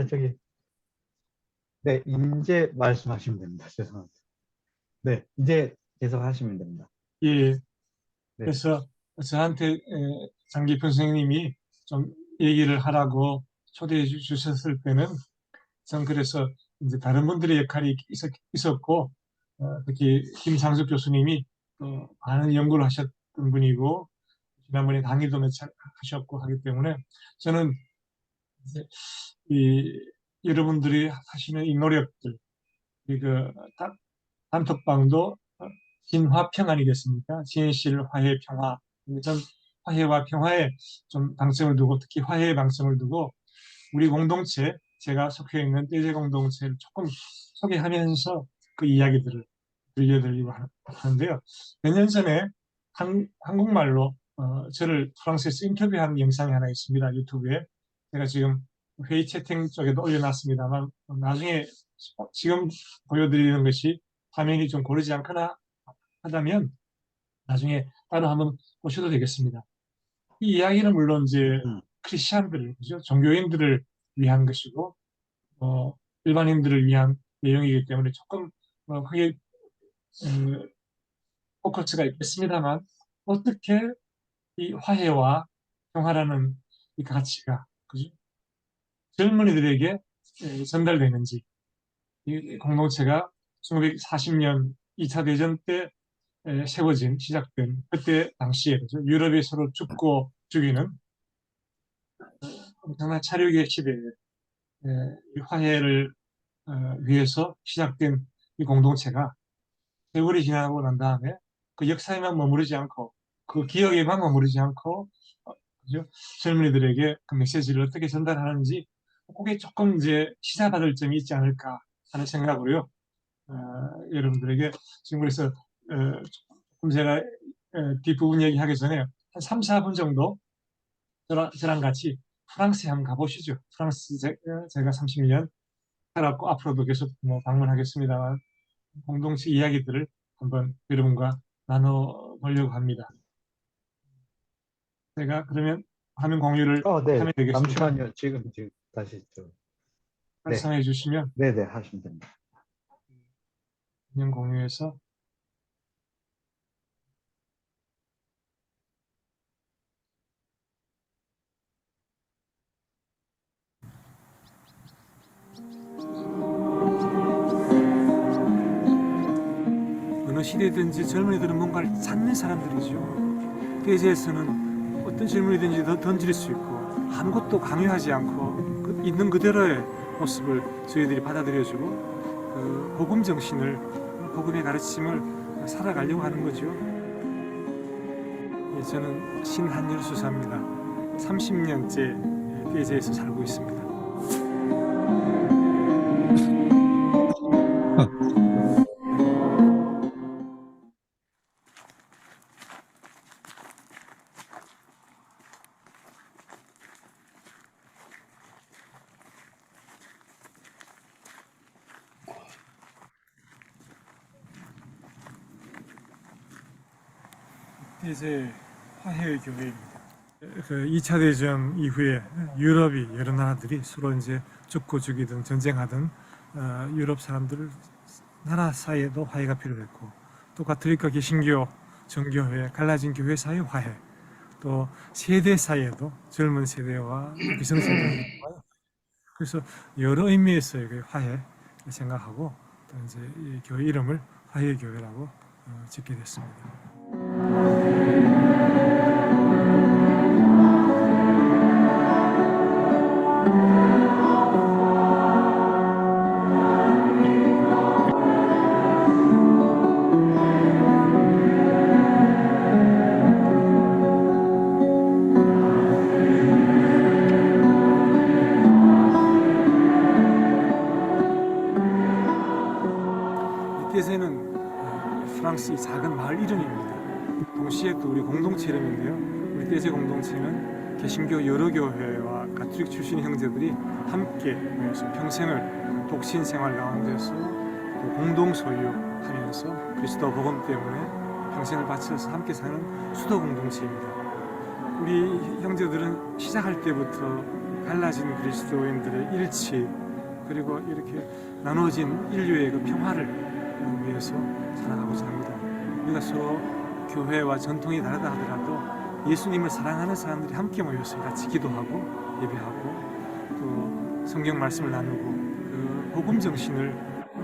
저기, 네, 이제 말씀하시면 됩니다. 죄송합니다. 네, 이제 계속 하시면 됩니다. 예, 네, 그래서 저한테 장기표 선생님이 좀 얘기를 하라고 초대해 주셨을 때는 전 그래서 이제 다른 분들의 역할이 있었고 특히 김상숙 교수님이 많은 연구를 하셨던 분이고 지난번에 강의도 몇 차례 하셨고 하기 때문에 저는 이제 이 여러분들이 하시는 이 노력들, 그 단톡방도 진화평 아니겠습니까? 진실, 화해, 평화. 전 화해와 평화에 좀 방점을 두고 특히 화해에 방점을 두고 우리 공동체, 제가 속해 있는 떼제 공동체를 조금 소개하면서 그 이야기들을 들려드리고 하는데요. 몇 년 전에 한국말로 저를 프랑스에서 인터뷰한 영상이 하나 있습니다. 유튜브에. 제가 지금 회의 채팅 쪽에도 올려놨습니다만 나중에 지금 보여드리는 것이 화면이 좀 고르지 않거나 하다면 나중에 따로 한번 보셔도 되겠습니다. 이 이야기는 물론 이제 음, 크리스천들을, 그죠? 종교인들을 위한 것이고, 어, 일반인들을 위한 내용이기 때문에 조금 그게 포커스가 있겠습니다만 어떻게 이 화해와 평화라는 이 가치가, 그죠? 젊은이들에게 전달되는지, 이 공동체가 1940년 2차 대전 때 세워진 시작된 그때 당시에, 그죠? 유럽이 서로 죽고 죽이는 엄청난 차류의 시대에 이 화해를 위해서 시작된 이 공동체가 세월이 지나고 난 다음에 그 역사에만 머무르지 않고 그 기억에만 머무르지 않고 그죠? 젊은이들에게 그 메시지를 어떻게 전달하는지 그게 조금 이제 시사받을 점이 있지 않을까 하는 생각으로요. 여러분들에게 지금 그래서 조금 제가 뒷부분 얘기하기 전에 한 3, 4분 정도 저랑 같이 프랑스에 한번 가보시죠. 프랑스 제가 30년 살았고 앞으로도 계속 뭐 방문하겠습니다만 공동체 이야기들을 한번 여러분과 나눠보려고 합니다. 제가 그러면 화면 공유를 네, 하면 되겠습니까? 잠시만요. 지금 다시 네, 말씀해 주시면 네, 하시면 됩니다. 화면 공유해서 어느 시대든지 젊은이들은 뭔가를 찾는 사람들이죠. 대세에서는 어떤 질문이든지 더 던질 수 있고 아무것도 강요하지 않고 있는 그대로의 모습을 저희들이 받아들여주고 그 복음 정신을 복음의 가르침을 살아가려고 하는 거죠. 예, 저는 신한열 수사입니다. 30년째 대제에서 살고 있습니다. 대제 화해의 교회입니다. 그 2차 대전 이후에 유럽이 여러 나라들이 서로 이제 죽고 죽이든 전쟁하든 유럽 사람들 나라 사이에도 화해가 필요했고 또 가톨릭과 개신교 정교회 갈라진 교회 사이의 화해 또 세대 사이에도 젊은 세대와 기성세대와 그래서 여러 의미에서의 그 화해 생각하고 또 이제 이 교회 이름을 화해 교회라고 짓게 됐습니다. 이태세는 프랑스 작은 마을 이름입니다. 동시에 또 우리 공동체 이름인데요. 우리 떼제 공동체는 개신교 여러 교회와 가톨릭 출신 형제들이 함께 모여서 평생을 독신 생활 가운데서 또 공동 소유하면서 그리스도 복음 때문에 평생을 바쳐서 함께 사는 수도 공동체입니다. 우리 형제들은 시작할 때부터 갈라진 그리스도인들의 일치, 그리고 이렇게 나눠진 인류의 그 평화를 위해서 살아가고자 합니다. 우리가 서로 교회와 전통이 다르다 하더라도 예수님을 사랑하는 사람들이 함께 모여서 같이 기도하고 예배하고 또 성경 말씀을 나누고 그 복음 정신을,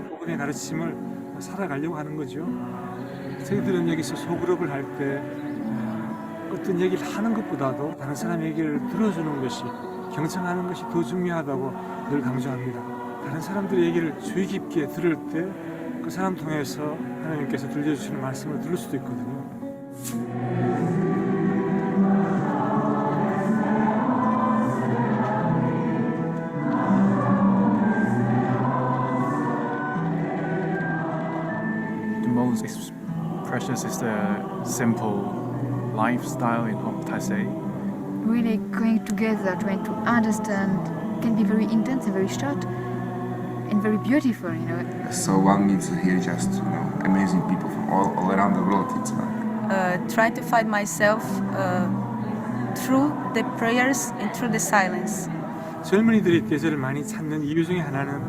복음의 가르침을 살아가려고 하는 거죠. 저희들은 여기서 소그룹을 할 때 어떤 얘기를 하는 것보다도 다른 사람 얘기를 들어주는 것이, 경청하는 것이 더 중요하다고 늘 강조합니다. 다른 사람들의 얘기를 주의 깊게 들을 때 그 사람 통해서 하나님께서 들려주시는 말씀을 들을 수도 있거든요. The most precious is the simple lifestyle in Hong Taipei. Really going together, trying to understand, can be very intense and very short and very beautiful, you know. So one means here just amazing people from all around the world. It's like Try to find myself through the prayers and through the silence. 젊은이들이 떼제를 많이 찾는 이유 중에 하나는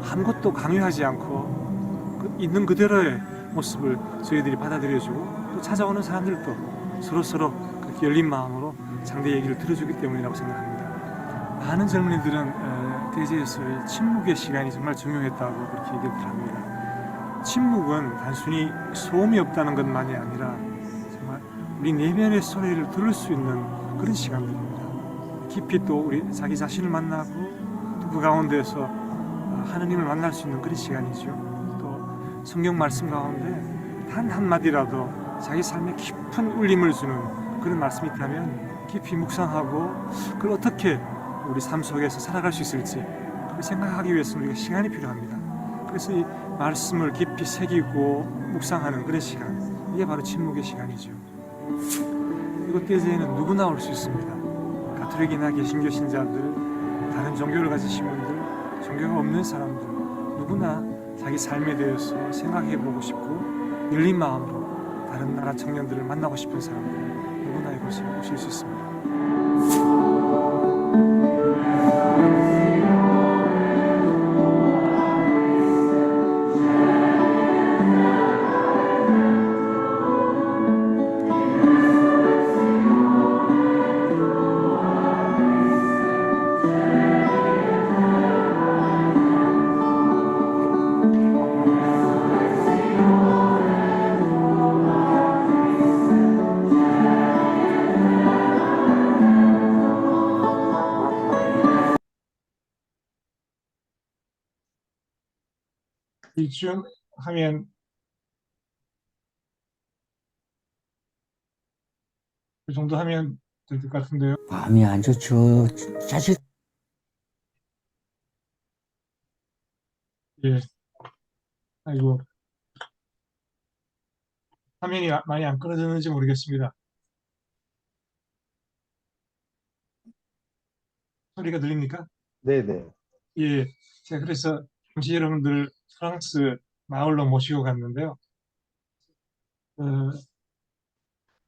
아무것도 강요하지 않고 있는 그대로의 모습을 저희들이 받아들여주고 또 찾아오는 사람들도 서로서로 그렇게 열린 마음으로 상대 얘기를 들어주기 때문이라고 생각합니다. 많은 젊은이들은 대제에서의 침묵의 시간이 정말 중요했다고 그렇게 얘기를 합니다. 침묵은 단순히 소음이 없다는 것만이 아니라 정말 우리 내면의 소리를 들을 수 있는 그런 시간들입니다. 깊이 또 우리 자기 자신을 만나고 또 그 가운데서 하느님을 만날 수 있는 그런 시간이죠. 또 성경 말씀 가운데 단 한마디라도 자기 삶에 깊은 울림을 주는 그런 말씀이 있다면 깊이 묵상하고 그걸 어떻게 우리 삶 속에서 살아갈 수 있을지 그걸 생각하기 위해서는 우리가 시간이 필요합니다. 그래서 이 말씀을 깊이 새기고 묵상하는 그런 시간, 이게 바로 침묵의 시간이죠. 이곳 대제에는 누구나 올 수 있습니다. 가톨릭이나 개신교 신자들, 다른 종교를 가지신 분들, 종교가 없는 사람들, 누구나 자기 삶에 대해서 생각해보고 싶고 열린 마음으로 다른 나라 청년들을 만나고 싶은 사람들, 누구나 이곳에 오실 수 있습니다. 이쯤 하면 그 정도 하면 될 것 같은데요. 마음이 안 좋죠. 사실 예. 아이고. 화면이 많이 안 끊어졌는지 모르겠습니다. 소리가 들립니까? 네네. 예. 제가 그래서 잠시 여러분들 프랑스 마을로 모시고 갔는데요.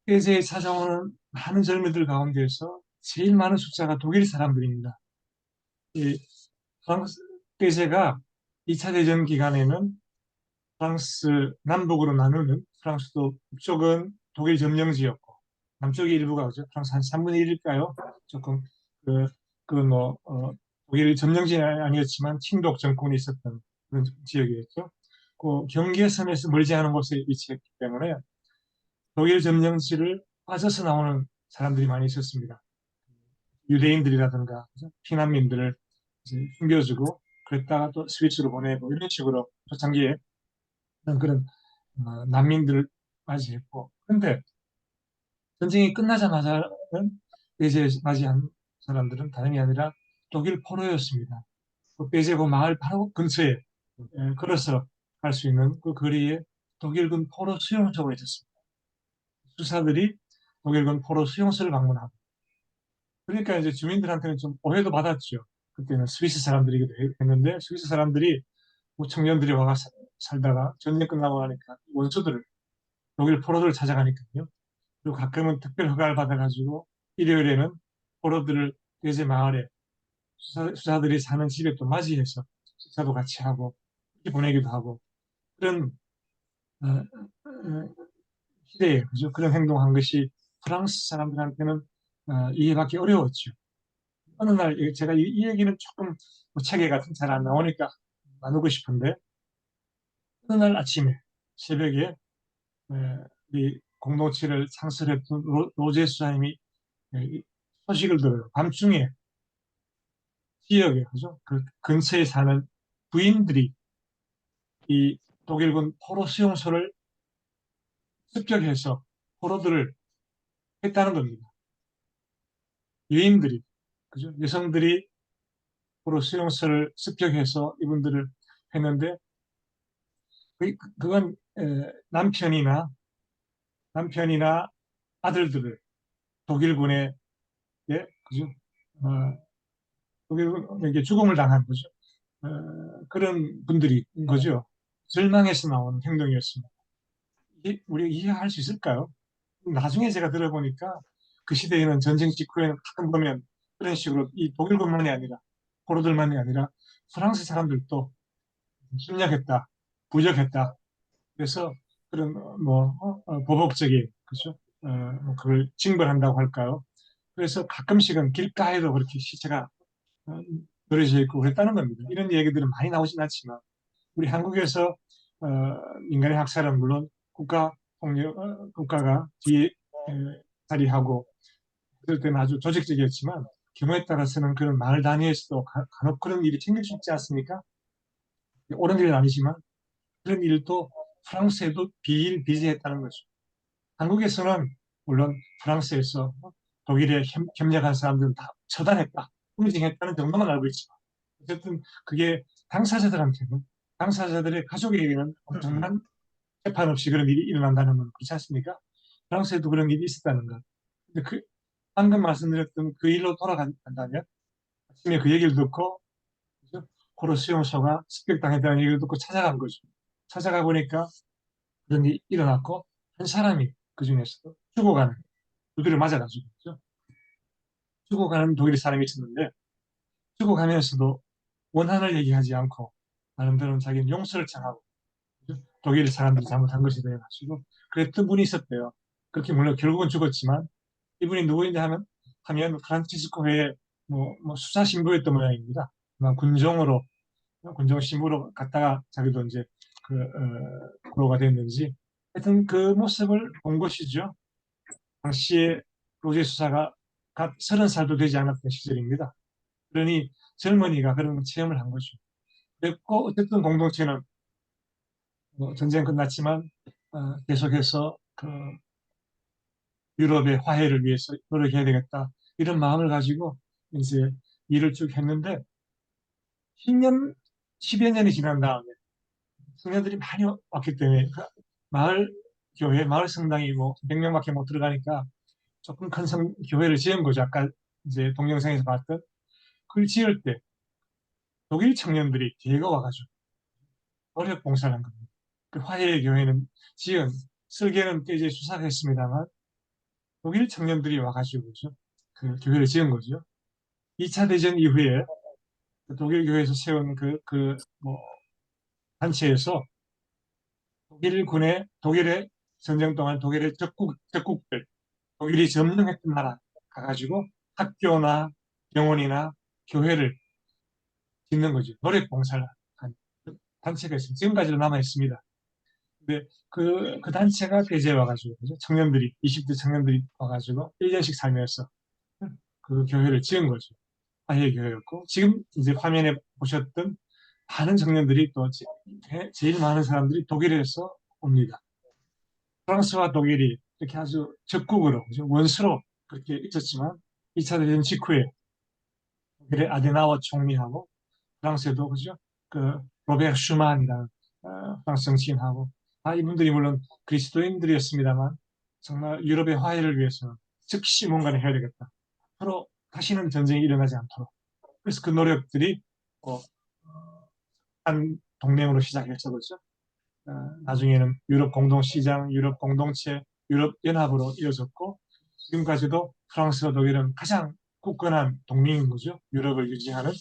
세계에 찾아오는 많은 젊은이들 가운데에서 제일 많은 숫자가 독일 사람들입니다. 이 프랑스 세계가 2차 대전 기간에는 프랑스 남북으로 나누는 프랑스도 북쪽은 독일 점령지였고 남쪽의 일부가 그죠? 프랑스 한 3분의 1일까요? 조금 독일 점령지는 아니었지만 친독 정권이 있었던 그런 지역이었죠. 그 경계선에서 멀지 않은 곳에 위치했기 때문에 독일 점령지를 빠져서 나오는 사람들이 많이 있었습니다. 유대인들이라든가 그죠? 피난민들을 이제 숨겨주고 그랬다가 또 스위스로 보내고 이런 식으로 초창기에 그런 난민들을 맞이했고, 그런데 전쟁이 끝나자마자는 베제에 맞이한 사람들은 다름이 아니라 독일 포로였습니다. 그 베제고 마을 바로 근처에 걸어서 갈 수 있는 그 거리에 독일군 포로 수용소가 있었습니다. 수사들이 독일군 포로 수용소를 방문하고, 그러니까 이제 주민들한테는 좀 오해도 받았죠. 그때는 스위스 사람들이기도 했는데 스위스 사람들이 뭐 청년들이 와가 살다가 전쟁 끝나고 나니까 원수들을 독일 포로들을 찾아가니까요. 그리고 가끔은 특별 허가를 받아가지고 일요일에는 포로들을 대제 마을에 수사들이 사는 집에 또 맞이해서 식사도 같이 하고 이렇게 보내기도 하고 그런 어, 시대에 그죠? 그런 행동한 것이 프랑스 사람들한테는 이해받기 어려웠죠. 어느 날 제가 이 얘기는 조금 뭐 책에 같은 잘 안 나오니까 나누고 싶은데 어느 날 아침에 새벽에 이 공동체를 창설했던 로제 수사님이 이 소식을 들어요. 밤중에 지역에 그죠? 그 근처에 사는 부인들이 이 독일군 포로 수용소를 습격해서 포로들을 했다는 겁니다. 여인들이 그죠? 여성들이 포로 수용소를 습격해서 이분들을 했는데 그건 남편이나 아들들을 독일군에 그죠? 독일군에게 죽음을 당한 거죠. 그런 분들이 거죠. 절망에서 나온 행동이었습니다. 우리가 이해할 수 있을까요? 나중에 제가 들어보니까 그 시대에는 전쟁 직후에는 가끔 보면 그런 식으로 이 독일군만이 아니라 포로들만이 아니라 프랑스 사람들도 침략했다, 부적했다. 그래서 그런 보복적인 그죠? 뭐 그걸 징벌한다고 할까요? 그래서 가끔씩은 길가에도 그렇게 시체가 어, 버려져 있고 그랬다는 겁니다. 이런 얘기들은 많이 나오진 않지만 우리 한국에서 어, 인간의 학살은 물론 국가가 뒤에 자리하고 그럴 때는 아주 조직적이었지만 경우에 따라서는 그런 마을 단위에서도 간혹 그런 일이 생길 수 있지 않습니까? 옳은 일은 아니지만 그런 일도 프랑스에도 비일비재했다는 거죠. 한국에서는 물론 프랑스에서 독일의 협력한 사람들은 다 처단했다, 응징했다는 정도만 알고 있지만 어쨌든 그게 당사자들의 가족에게는 엄청난 재판 없이 그런 일이 일어난다는 건 그렇지 않습니까? 프랑스에도 그런 일이 있었다는 것. 근데 방금 말씀드렸던 그 일로 돌아간다면 아침에 그 얘기를 듣고 그죠? 포로 수용소가 습격당했다는 얘기를 듣고 찾아간 거죠. 찾아가 보니까 그런 일이 일어났고 한 사람이 그 중에서도 죽어가는 두드려 맞아가지고 그죠? 죽어가는 독일 사람이 있었는데 죽어가면서도 원한을 얘기하지 않고 나름대로 자기는 용서를 청하고 그죠? 독일 사람들이 잘못한 것이 돼가지고 그랬던 분이 있었대요. 그렇게 물론 결국은 죽었지만 이분이 누구인지 하면 프란치스코의 뭐 수사 신부였던 모양입니다. 군종 신부로 갔다가 자기도 이제 구로가 됐는지 하여튼 그 모습을 본 것이죠. 당시에 로제 수사가 갓 30살도 되지 않았던 시절입니다. 그러니 젊은이가 그런 체험을 한 거죠. 그랬고 어쨌든 공동체는 전쟁 끝났지만 계속해서 그 유럽의 화해를 위해서 노력해야 되겠다 이런 마음을 가지고 이제 일을 쭉 했는데 10년, 10여 년이 지난 다음에 청년들이 많이 왔기 때문에 그 마을 교회, 마을 성당이 뭐 100명밖에 못 들어가니까 조금 큰 교회를 지은 거죠. 아까 이제 동영상에서 봤던 그걸 지을 때 독일 청년들이 뒤가 와가지고 노력 봉사를 한 겁니다. 그 화해의 교회는 설계는 이제 수사했습니다만 독일 청년들이 와가지고 그 교회를 지은 거죠. 2차 대전 이후에 그 독일 교회에서 세운 뭐 단체에서 독일의 전쟁 동안 독일의 적국들, 독일이 점령했던 나라 가가지고 학교나 병원이나 교회를 짓는 거죠. 노력 봉사를 한 단체가 있습니다. 지금까지도 남아 있습니다. 근데 그 단체가 대제에 와가지고, 그죠? 20대 청년들이 와가지고 1년씩 살면서 그 교회를 지은 거죠. 화해 교회였고, 지금 이제 화면에 보셨던 많은 청년들이 또 제일 많은 사람들이 독일에서 옵니다. 프랑스와 독일이 이렇게 아주 적국으로, 그죠? 원수로 그렇게 있었지만 2차 대전 직후에 독일의 아데나워 총리하고 프랑스에도 그죠? 그 로베르 슈만이라는 프랑스 정치인하고 이분들이 물론 그리스도인들이었습니다만 정말 유럽의 화해를 위해서 즉시 뭔가를 해야 되겠다. 앞으로 다시는 전쟁이 일어나지 않도록. 그래서 그 노력들이 한 동맹으로 시작해서 그죠? 나중에는 유럽 공동시장, 유럽 공동체, 유럽 연합으로 이어졌고 지금까지도 프랑스와 독일은 가장 굳건한 동맹인 거죠. 유럽을 유지하는.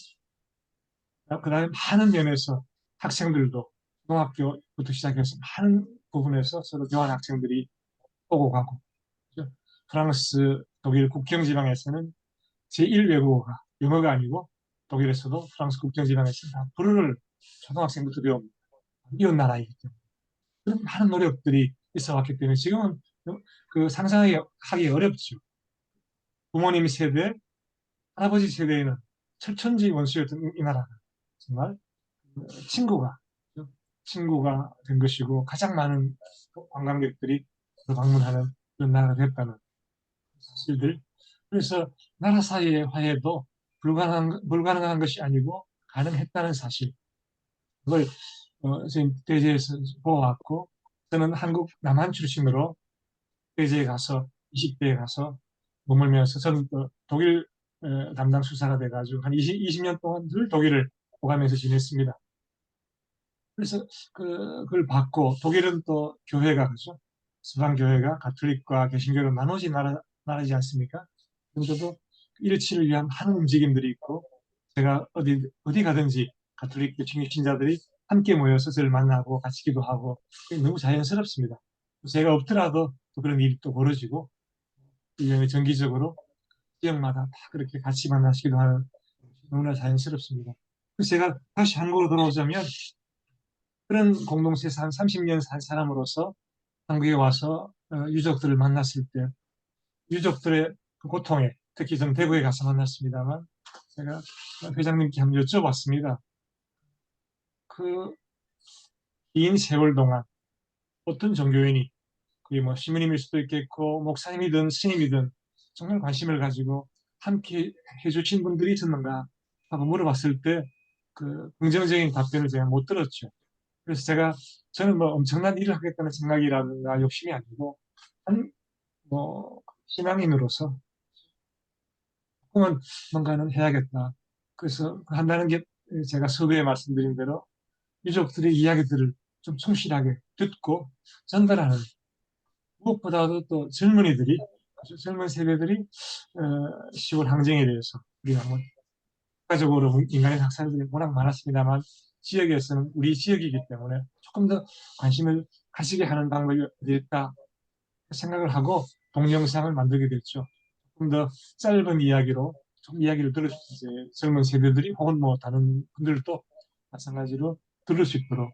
그다음에 많은 면에서 학생들도 중학교부터 시작해서 많은 부분에서 서로 교환 학생들이 오고 가고. 그죠? 프랑스, 독일 국경 지방에서는 제1외국어가 영어가 아니고 독일에서도 프랑스 국경 지방에서는 다 불어를 초등학생부터 배웁니다. 이웃 나라이기 때문에. 그런 많은 노력들이 있어 왔기 때문에 지금은 그 상상하기 어렵죠. 부모님 세대, 할아버지 세대에는 철천지 원수였던 이 나라가 정말 친구가 친구가 된 것이고 가장 많은 관광객들이 방문하는 그런 나라가 됐다는 사실들. 그래서 나라 사이의 화해도 불가능한 것이 아니고 가능했다는 사실. 그걸 저희 대제에서 보아왔고, 저는 한국 남한 출신으로 대제에 가서 20대에 가서 머물면서 저는 또 독일 담당 수사가 돼가지고 한 20년 동안 늘 독일을 오가면서 지냈습니다. 그래서 그걸 받고 독일은 또 교회가 그죠? 서방 교회가 가톨릭과 개신교로 나눠진 나라지 않습니까? 그런데도 일치를 위한 많은 움직임들이 있고 제가 어디 가든지 가톨릭 개신교 신자들이 함께 모여서 저를 만나고 같이 기도하고 너무 자연스럽습니다. 제가 없더라도 또 그런 일이 또 벌어지고 1년에 정기적으로 지역마다 다 그렇게 같이 만나서 기도하는 너무나 자연스럽습니다. 그래서 제가 다시 한국으로 돌아오자면 그런 공동체에서 한 30년 산 사람으로서 한국에 와서 유족들을 만났을 때 유족들의 그 고통에 특히 저는 대구에 가서 만났습니다만 제가 회장님께 한번 여쭤봤습니다. 그 긴 세월 동안 어떤 종교인이 그게 뭐 시민임일 수도 있겠고 목사님이든 스님이든 정말 관심을 가지고 함께 해주신 분들이 있었는가 하고 물어봤을 때 그 긍정적인 답변을 제가 못 들었죠. 그래서 저는 뭐 엄청난 일을 하겠다는 생각이라든가 욕심이 아니고 뭐 신앙인으로서 조금은 뭔가는 해야겠다. 그래서 한다는 게 제가 서두에 말씀드린 대로 유족들의 이야기들을 좀 충실하게 듣고 전달하는 무엇보다도 또 젊은이들이 젊은 세대들이 10월 항쟁에 대해서 우리가 뭐 국가적으로 인간의 학살들이 워낙 많았습니다만 지역에서는 우리 지역이기 때문에 조금 더 관심을 가지게 하는 방법이 어디일까 생각을 하고 동영상을 만들게 됐죠. 조금 더 짧은 이야기로 좀 이야기를 들을 수 있어요. 젊은 세대들이 혹은 뭐 다른 분들도 마찬가지로 들을 수 있도록.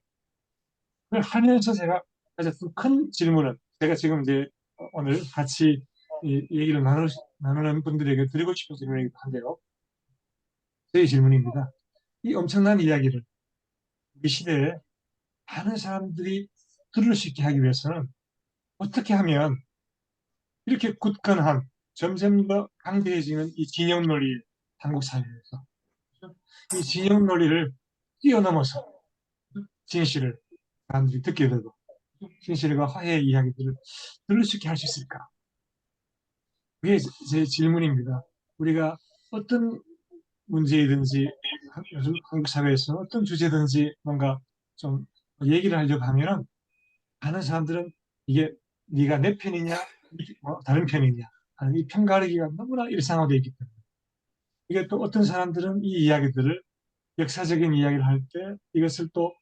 그걸 하면서 제가 가졌던 큰 질문은 제가 지금 이제 오늘 같이 이 얘기를 나누는 분들에게 드리고 싶은 질문이기도 한데요. 제 질문입니다. 이 엄청난 이야기를 우리 시대에 많은 사람들이 들을 수 있게 하기 위해서는 어떻게 하면 이렇게 굳건한 점점 더 강대해지는 이 진영 논리 한국 사회에서 이 진영 논리를 뛰어넘어서 진실을 사람들이 듣게 되고 진실과 화해의 이야기들을 들을 수 있게 할 수 있을까? 그게 제 질문입니다. 우리가 어떤 문제이든지 요즘 한국 사회에서 어떤 주제든지 뭔가 좀 얘기를 하려고 하면은 많은 사람들은 이게 네가 내 편이냐 다른 편이냐 하는 이 편가르기가 너무나 일상화되어 있기 때문에 이게 또 어떤 사람들은 이 이야기들을 역사적인 이야기를 할 때 이것을 또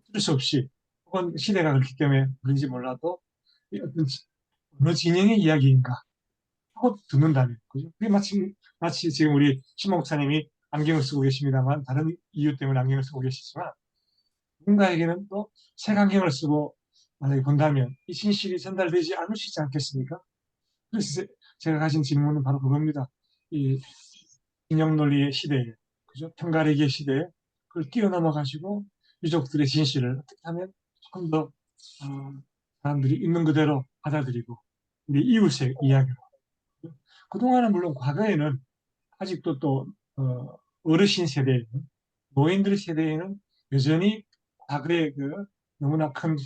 어쩔 수 없이 혹은 시대가 그렇기 때문에 그런지 몰라도 어떤 어느 진영의 이야기인가 하고 듣는다면 그죠? 그게 마치 지금 우리 신 목사님이 안경을 쓰고 계십니다만 다른 이유 때문에 안경을 쓰고 계시지만 누군가에게는 또 색안경을 쓰고 만약에 본다면 이 진실이 전달되지 않을 수 있지 않겠습니까? 그래서 제가 가진 질문은 바로 그겁니다. 이 진영 논리의 시대에, 그죠? 편가르기의 시대에 그걸 뛰어넘어 가지고 유족들의 진실을 어떻게 하면 조금 더 사람들이 있는 그대로 받아들이고 우리 이웃의 이야기로. 그동안은 물론 과거에는 아직도 또 어르신 세대에는 노인들 세대에는 여전히 과거의 그 너무나 큰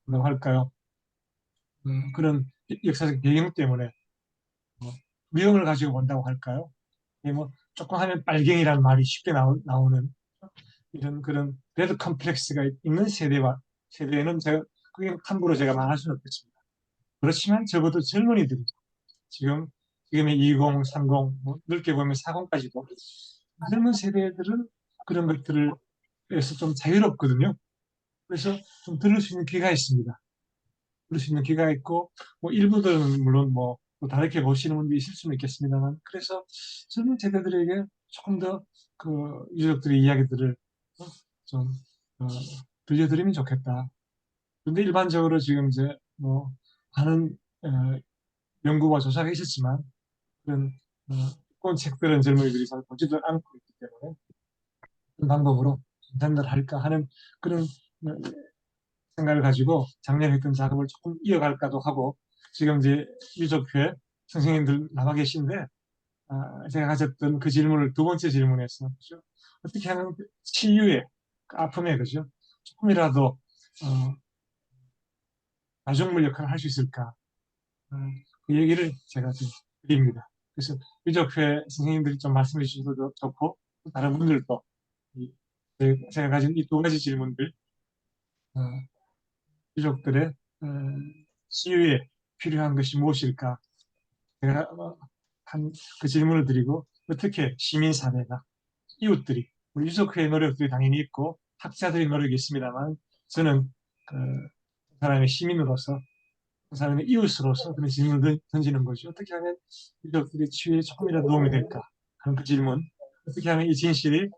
뭐라고 할까요? 그런 역사적 배경 때문에 두려움을 가지고 본다고 할까요? 뭐 조금 하면 빨갱이라는 말이 쉽게 나오는 이런 그런 레드 컴플렉스가 있는 세대에는 제가 그게 함부로 제가 말할 수는 없겠습니다. 그렇지만 적어도 젊은이들이 지금 지금의 20, 30, 뭐 넓게 보면 40까지도 젊은 세대들은 그런 것들에서 좀 자유롭거든요. 그래서 좀 들을 수 있는 기회가 있습니다. 들을 수 있는 기회가 있고, 뭐 일부들은 물론 뭐 또 다르게 보시는 분도 있을 수는 있겠습니다만, 그래서 젊은 세대들에게 조금 더 그 유족들의 이야기들을 좀 들려드리면 좋겠다. 근데 일반적으로 지금 이제 뭐 많은 연구와 조사가 있었지만 그런 두꺼운 책들은 젊은이들이 잘 보지도 않고 있기 때문에 어떤 방법으로 전달할까 하는 그런 생각을 가지고 작년에 했던 작업을 조금 이어갈까도 하고 지금 이제 유족회 선생님들 나와 계신데 제가 가졌던 그 질문을 두 번째 질문에서 그죠? 어떻게 하면 치유에 그 아픔에 그죠? 조금이라도 가족물 역할을 할 수 있을까? 그 얘기를 제가 좀 드립니다. 그래서 유족회 선생님들이 좀 말씀해 주셔도 좋고 또 다른 분들도 제가 가진 이 두 가지 질문들 어, 유족들의 치유에 필요한 것이 무엇일까? 제가 한 그 질문을 드리고 어떻게 시민사회가 이웃들이 우리 유족회의 노력들이 당연히 있고 학자들의 노력이 있습니다만 저는 그 사람의 시민으로서 그 사람의 이웃으로서 그런 질문을 던지는 거죠. 어떻게 하면 유족들의 치유에 조금이라도 도움이 될까 하는 그 질문. 어떻게 하면 이 진실이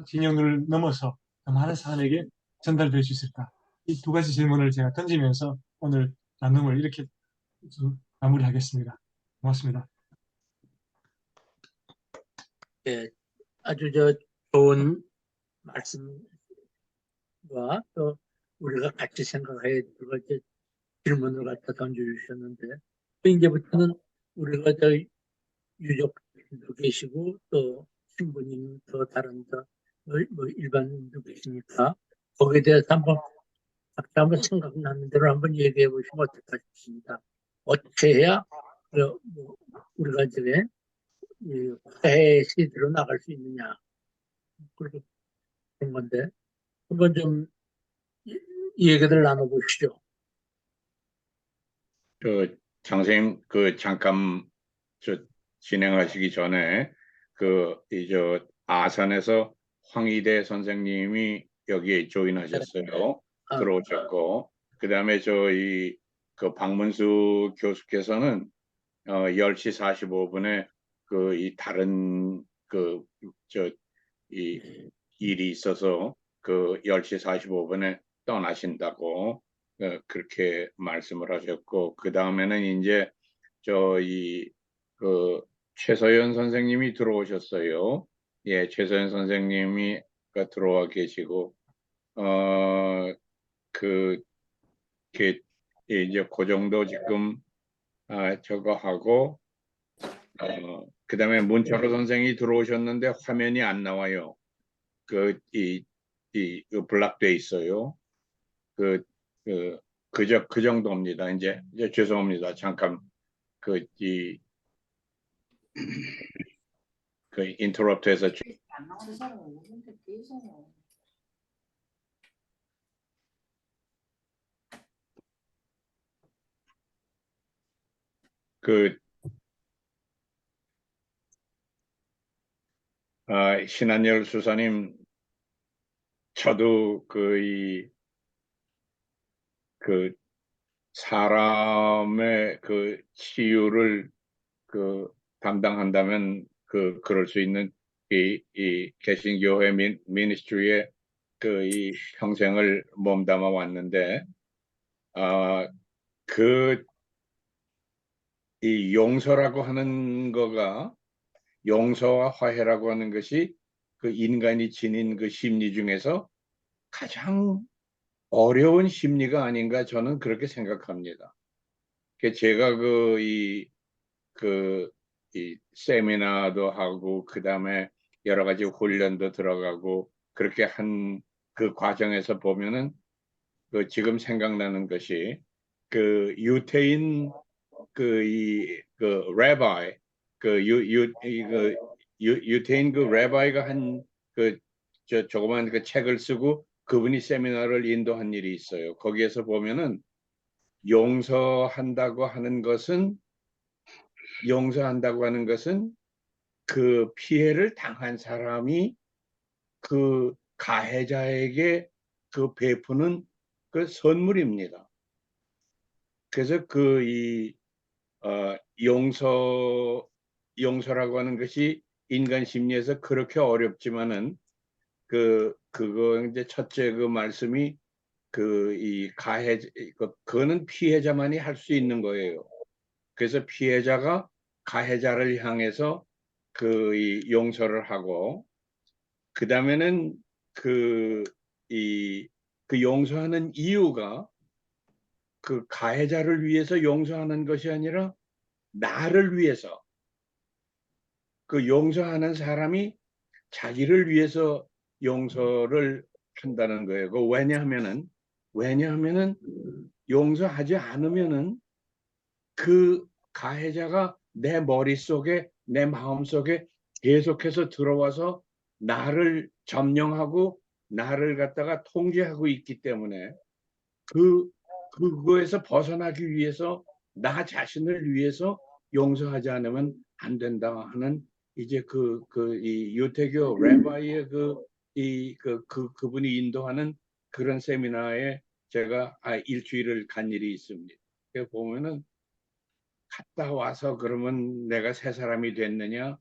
진영을 넘어서 더 많은 사람에게 전달될 수 있을까? 이 두 가지 질문을 제가 던지면서 오늘 나눔을 이렇게 좀 마무리하겠습니다. 고맙습니다. 예, 아주 좋은 말씀과 또 우리가 같이 생각해야 될 것, 질문을 갖다 던져주셨는데, 또 이제부터는 우리가 유족도 계시고 또 신부님 또 다른 뭐 일반인도 계시니까 거기에 대해서 각자 한번 생각나는 대로 한번 얘기해 보시면 어떨까 싶습니다. 어떻게 해야 뭐 우리가 이제 화해 시대로 나갈 수 있느냐 그런 건데 한번 좀 이 얘기들 나눠보시죠. 장생님 잠깐 진행하시기 전에 아산에서 황희대 선생님이 여기에 조인하셨어요. 들어오셨고 그다음에 저희 박문수 교수께서는 10시 45분에 이 다른 이 일이 있어서 10시 45분에 떠나신다고 그렇게 말씀을 하셨고 그 다음에는 이제 최서연 선생님이 들어오셨어요. 예, 최서연 선생님이 들어와 계시고 이제 그 정도 지금 저거 하고 그 다음에 문철호 선생이 들어오셨는데 화면이 안 나와요. 그 블락돼 있어요. 그 정도입니다. 이제 죄송합니다. 잠깐 인터럽트해서 신한열 수사님, 저도 사람의 치유를 담당한다면 그럴 수 있는 이 개신교회 미니스트리에 이 평생을 몸담아 왔는데 이 용서라고 하는 거가 용서와 화해라고 하는 것이 인간이 지닌 심리 중에서 가장 어려운 심리가 아닌가 저는 그렇게 생각합니다. 제가 이 세미나도 하고 그다음에 여러 가지 훈련도 들어가고 그렇게 한 그 과정에서 보면은 지금 생각나는 것이 유태인 레바이 유태인 레바이가 한 조그만 책을 쓰고 그분이 세미나를 인도한 일이 있어요. 거기에서 보면은 용서한다고 하는 것은 용서한다고 하는 것은 그 피해를 당한 사람이 그 가해자에게 그 베푸는 그 선물입니다. 그래서 용서라고 하는 것이 인간 심리에서 그렇게 어렵지만은 그거 이제 첫째 그 말씀이 그거는 피해자만이 할 수 있는 거예요. 그래서 피해자가 가해자를 향해서 이 용서를 하고, 그 다음에는 그 용서하는 이유가 그 가해자를 위해서 용서하는 것이 아니라 나를 위해서, 그 용서하는 사람이 자기를 위해서 용서를 한다는 거예요. 왜냐하면은 용서하지 않으면은 그 가해자가 내 머릿속에, 내 마음속에 계속해서 들어와서 나를 점령하고 나를 갖다가 통제하고 있기 때문에 그거에서 벗어나기 위해서, 나 자신을 위해서 용서하지 않으면 안 된다 하는, 이제 이 유태교 레바이의 그분이 인도하는 그런 세미나에 제가 일주일을 간 일이 있습니다. 보면은 갔다 와서 그러면 내가 새 사람이 됐느냐?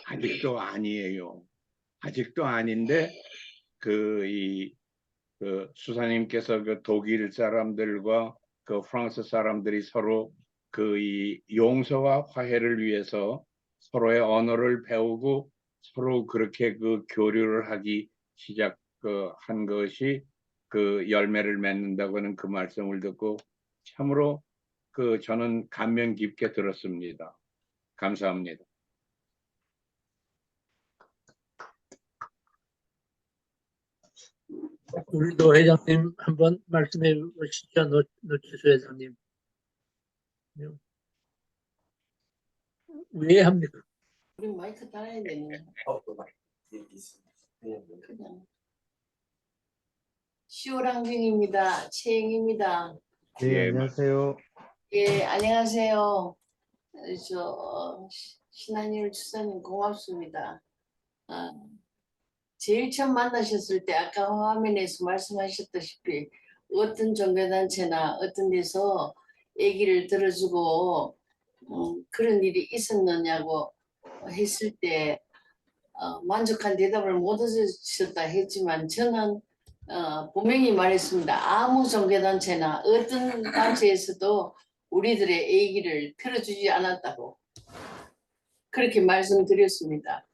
아직도 아니에요. 아직도 아닌데 수사님께서 그 독일 사람들과 그 프랑스 사람들이 서로 이 용서와 화해를 위해서 서로의 언어를 배우고 서로 그렇게 그 교류를 하기 시작한 것이 그 열매를 맺는다고 하는 그 말씀을 듣고 참으로 저는 감명 깊게 들었습니다. 감사합니다. 우리 노 회장님 한번 말씀해 보시죠. 노치수 회장님. 왜 합니까? 우리 마이크 따라야 되네. 그냥. 시오랑중입니다. 최영입니다. 네, 안녕하세요. 예, 안녕하세요. 신한일 주사님 고맙습니다. 제일 처음 만나셨을 때 아까 화면에서 말씀하셨다시피 어떤 종교단체나 어떤 데서 얘기를 들어주고 그런 일이 있었느냐고 했을 때 만족한 대답을 못 해주셨다 했지만 저는 분명히 말했습니다. 아무 종교단체나 어떤 단체에서도 우리들의 얘기를 들어주지 않았다고 그렇게 말씀드렸습니다.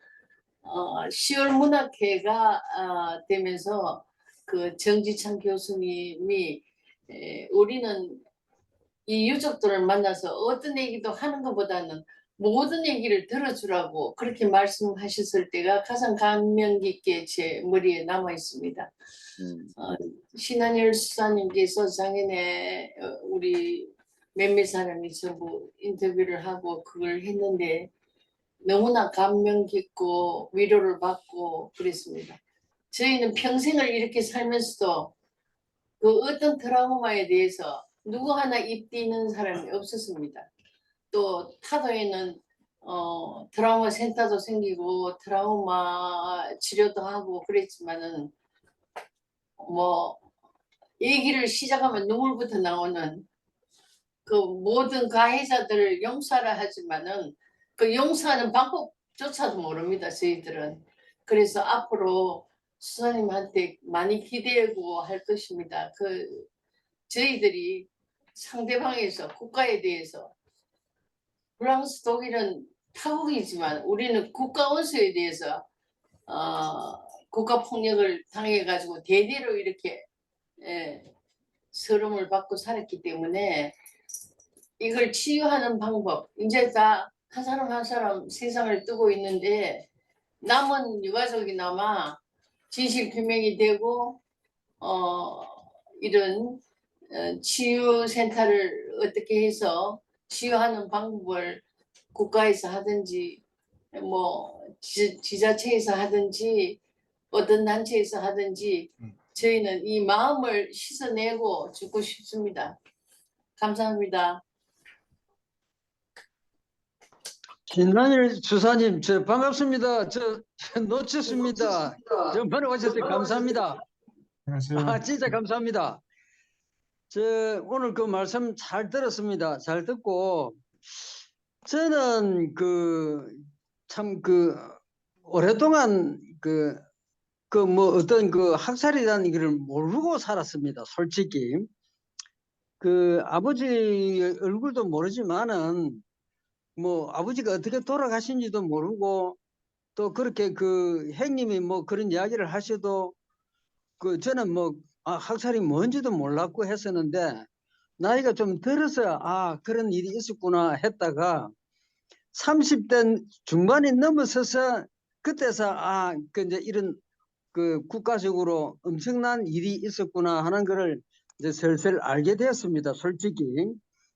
10월 문학회가 되면서 그 정지찬 교수님이 우리는 이 유족들을 만나서 어떤 얘기도 하는 것보다는 모든 얘기를 들어주라고 그렇게 말씀하셨을 때가 가장 감명 깊게 제 머리에 남아 있습니다. 신한열 수사님께서 작년에 우리 몇몇 사람이 전부 인터뷰를 하고 그걸 했는데 너무나 감명 깊고 위로를 받고 그랬습니다. 저희는 평생을 이렇게 살면서도 그 어떤 트라우마에 대해서 누구 하나 입 띄는 사람이 없었습니다. 또 타도에는 트라우마 센터도 생기고 트라우마 치료도 하고 그랬지만은 뭐 얘기를 시작하면 눈물부터 나오는 그 모든 가해자들을 용서를 하지만은 그 용서하는 방법조차도 모릅니다. 저희들은. 그래서 앞으로 수사님한테 많이 기대고 할 것입니다. 저희들이 상대방에서 국가에 대해서 프랑스, 독일은 타국이지만 우리는 국가 원수에 대해서 국가 폭력을 당해가지고 대대로 이렇게 서름을 받고 살았기 때문에 이걸 치유하는 방법 이제 다 한 사람 한 사람 세상을 뜨고 있는데 남은 유가족이나마 진실 규명이 되고 이런 치유센터를 어떻게 해서 치유하는 방법을 국가에서 하든지 뭐 지자체에서 하든지 어떤 단체에서 하든지 저희는 이 마음을 씻어내고 죽고 싶습니다. 감사합니다. 김남일 주사님, 반갑습니다. 놓쳤습니다. 번호 오셔서 감사합니다. 안녕하세요. 진짜 감사합니다. 오늘 그 말씀 잘 들었습니다. 잘 듣고, 저는 참 오랫동안 어떤 학살이라는 것을 모르고 살았습니다. 솔직히. 아버지 얼굴도 모르지만은, 아버지가 어떻게 돌아가신지도 모르고, 또 그렇게 형님이 그런 이야기를 하셔도, 저는 학살이 뭔지도 몰랐고 했었는데, 나이가 좀 들어서, 그런 일이 있었구나 했다가, 30대 중반이 넘어서서, 그때서, 이제 이런 국가적으로 엄청난 일이 있었구나 하는 거를 이제 슬슬 알게 되었습니다. 솔직히.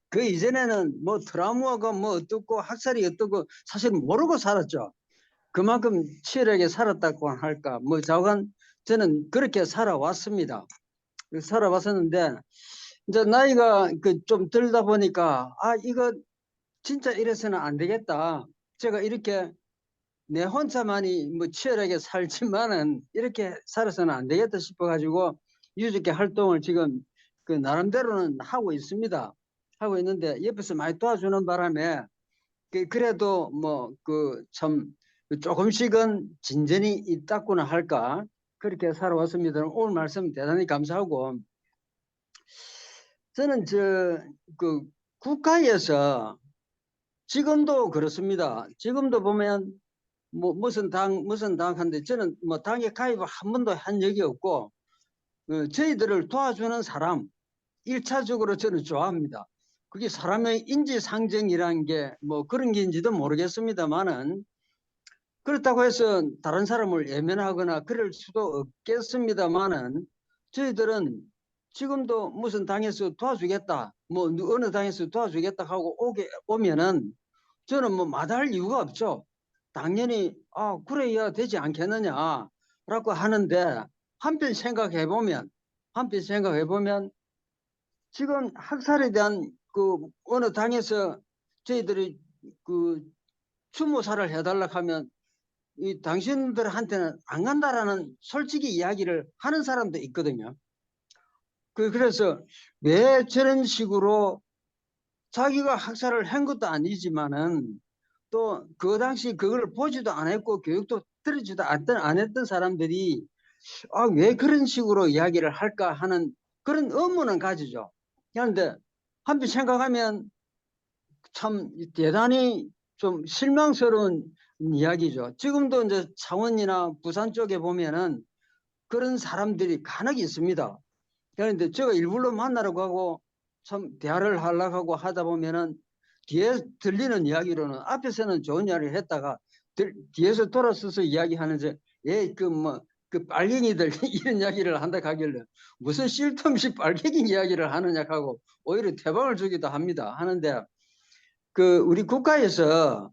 그 이전에는 트라우마가 어떻고 학살이 어떻고 사실 모르고 살았죠. 그만큼 치열하게 살았다고 할까. 자관 저는 그렇게 살아왔습니다. 살아왔었는데 이제 나이가 좀 들다 보니까 이거 진짜 이래서는 안 되겠다. 제가 이렇게 내 혼자만이 치열하게 살지만은 이렇게 살아서는 안 되겠다 싶어가지고 유족회 활동을 지금 나름대로는 하고 있습니다. 하고 있는데 옆에서 많이 도와주는 바람에 그래도 참 조금씩은 진전이 있다고나 할까 그렇게 살아왔습니다. 오늘 말씀 대단히 감사하고 저는 국가에서 지금도 그렇습니다. 지금도 보면 무슨 당 한데 저는 당에 가입을 한 번도 한 적이 없고 저희들을 도와주는 사람 1차적으로 저는 좋아합니다. 그게 사람의 인지상정이라는 게 그런 게인지도 모르겠습니다만은 그렇다고 해서 다른 사람을 예면하거나 그럴 수도 없겠습니다만은 저희들은 지금도 무슨 당에서 도와주겠다 어느 당에서 도와주겠다 하고 오면은 저는 마다할 이유가 없죠. 당연히 그래야 되지 않겠느냐 라고 하는데 한편 생각해 보면 지금 학살에 대한 어느 당에서 저희들이 추모사를 해달라고 하면 이 당신들한테는 안 간다라는 솔직히 이야기를 하는 사람도 있거든요. 그래서 왜 저런 식으로 자기가 학살을 한 것도 아니지만은 또 그 당시 그걸 보지도 않았고 교육도 들어주지도 안 했던 사람들이 왜 그런 식으로 이야기를 할까 하는 그런 의문은 가지죠. 그런데 한편 생각하면 참 대단히 좀 실망스러운 이야기죠. 지금도 이제 창원이나 부산 쪽에 보면은 그런 사람들이 간혹 있습니다. 그런데 제가 일부러 만나려고 하고 참 대화를 하려고 하고 하다 보면은 뒤에 들리는 이야기로는 앞에서는 좋은 이야기를 했다가 뒤에서 돌아서서 이야기하는데 그 빨갱이들 이런 이야기를 한다 하길래 무슨 쓸데없이 빨갱이 이야기를 하느냐 하고 오히려 태방을 주기도 합니다. 하는데 우리 국가에서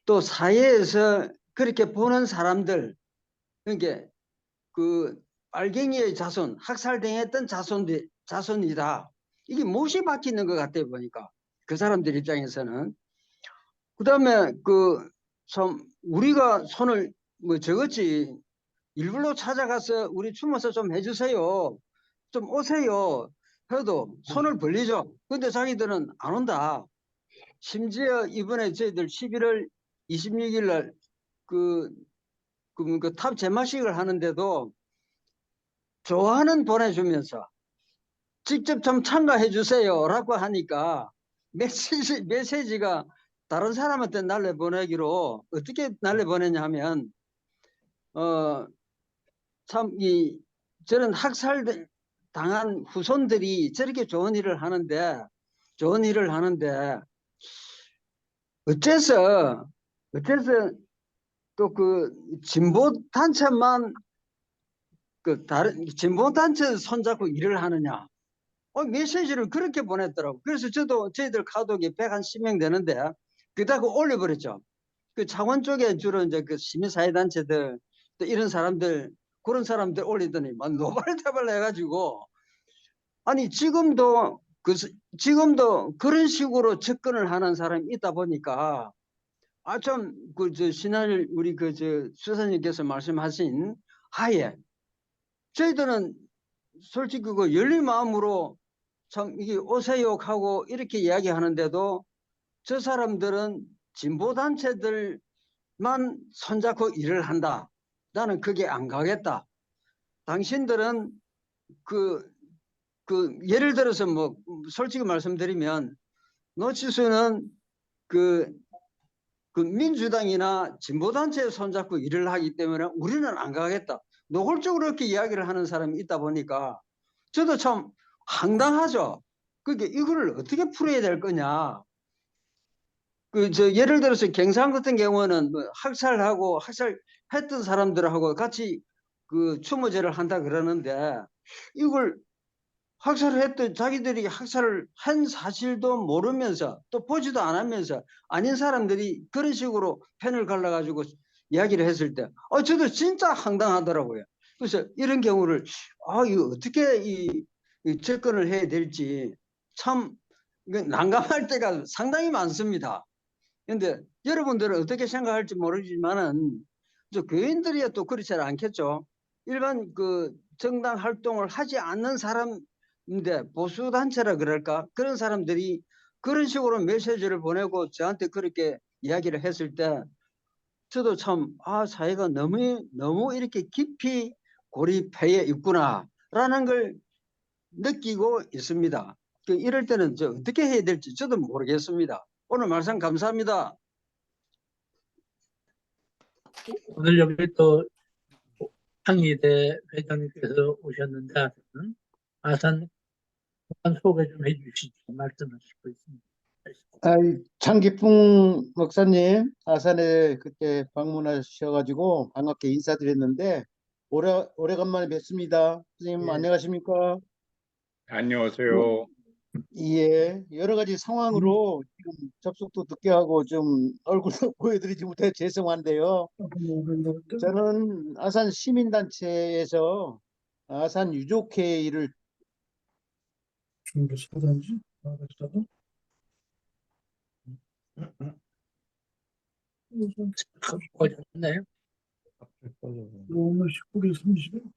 또 사회에서 그렇게 보는 사람들 그러니까 빨갱이의 자손 학살당했던 자손이다. 이게 못이 박히는 것 같아 보니까 그 사람들 입장에서는 그다음에 참 우리가 손을 저것이 일부러 찾아가서 우리 추모사 좀 해주세요. 좀 오세요. 해도 손을 벌리죠. 근데 자기들은 안 온다. 심지어 이번에 저희들 11월 26일 날 탑 제마식을 하는데도 좋아하는 보내주면서 직접 좀 참가해 주세요 라고 하니까 메시지가 다른 사람한테 날려보내기로 어떻게 날려보내냐 하면 저는 학살 당한 후손들이 저렇게 좋은 일을 하는데 어째서 또 진보 단체만 다른 진보 단체 손잡고 일을 하느냐 메시지를 그렇게 보냈더라고. 그래서 저희들 카톡이 110명 되는데 그다가 올려버렸죠. 창원 쪽에 주로 이제 시민사회단체들 또 이런 사람들 그런 사람들 올리더니 막 노발대발 해가지고 아니 지금도 그런 식으로 접근을 하는 사람이 있다 보니까 참 신하일 우리 수사님께서 말씀하신 하에 저희들은 솔직히 열린 마음으로 참 이게 오세요 하고 이렇게 이야기하는데도 저 사람들은 진보 단체들만 손잡고 일을 한다. 나는 그게 안 가겠다. 당신들은 예를 들어서 뭐 솔직히 말씀드리면 노치수는 민주당이나 진보단체에 손잡고 일을 하기 때문에 우리는 안 가겠다. 노골적으로 이렇게 이야기를 하는 사람이 있다 보니까 저도 참 황당하죠. 그게 이거를 어떻게 풀어야 될 거냐. 예를 들어서 경상 같은 경우는 뭐 학살하고 학살했던 사람들하고 같이 추모제를 한다 그러는데 이걸 학살을 했던 자기들이 학살을 한 사실도 모르면서 또 보지도 않으면서 아닌 사람들이 그런 식으로 편을 갈라가지고 이야기를 했을 때 저도 진짜 황당하더라고요. 그래서 이런 경우를 이거 어떻게 이 접근을 해야 될지 참 난감할 때가 상당히 많습니다. 그런데 여러분들은 어떻게 생각할지 모르지만은 교인들이야 또 그렇지 않겠죠. 일반 정당 활동을 하지 않는 사람인데 보수단체라 그럴까 그런 사람들이 그런 식으로 메시지를 보내고 저한테 그렇게 이야기를 했을 때 저도 참 사회가 너무 이렇게 깊이 고립해 있구나라는 걸 느끼고 있습니다. 이럴 때는 어떻게 해야 될지 저도 모르겠습니다. 오늘 말씀 감사합니다. 오늘 여기 또 항의대 회장님께서 오셨는데 아산 소개 좀 해주시죠. 말씀하시고 있습니다. 장기풍 목사님, 아산에 그때 방문하셔가지고 반갑게 인사드렸는데 오래간만에 뵙습니다. 선생님 안녕하십니까? 안녕하세요. 예, 여러 가지 상황으로 지금 접속도 늦게 하고 좀 얼굴도 보여드리지 못해 죄송한데요. 저는 아산 시민단체에서 아산 유족회의를 오셨나요? 오늘 19일 30일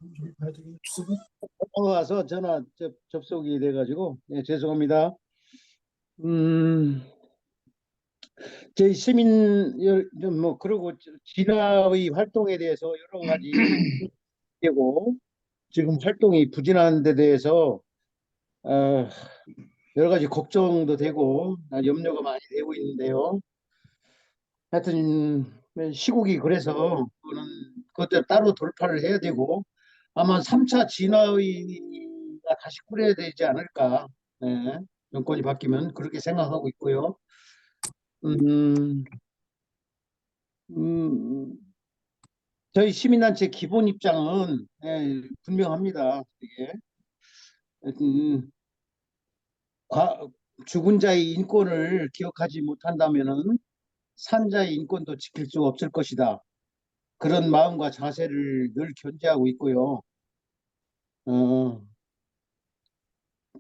와서 전화 접속이 돼가지고 죄송합니다. 저희 시민 뭐 그리고 진화의 활동에 대해서 여러 가지 되고 지금 활동이 부진한 데 대해서 여러 가지 걱정도 되고 염려가 많이 되고 있는데요. 하여튼 시국이 그래서 그것들 따로 돌파를 해야 되고 아마 3차 진화의가 다시 꾸려야 되지 않을까. 네, 정권이 바뀌면 그렇게 생각하고 있고요. 저희 시민단체 기본 입장은 분명합니다. 이게 죽은 자의 인권을 기억하지 못한다면은 산자의 인권도 지킬 수 없을 것이다. 그런 마음과 자세를 늘 견지하고 있고요.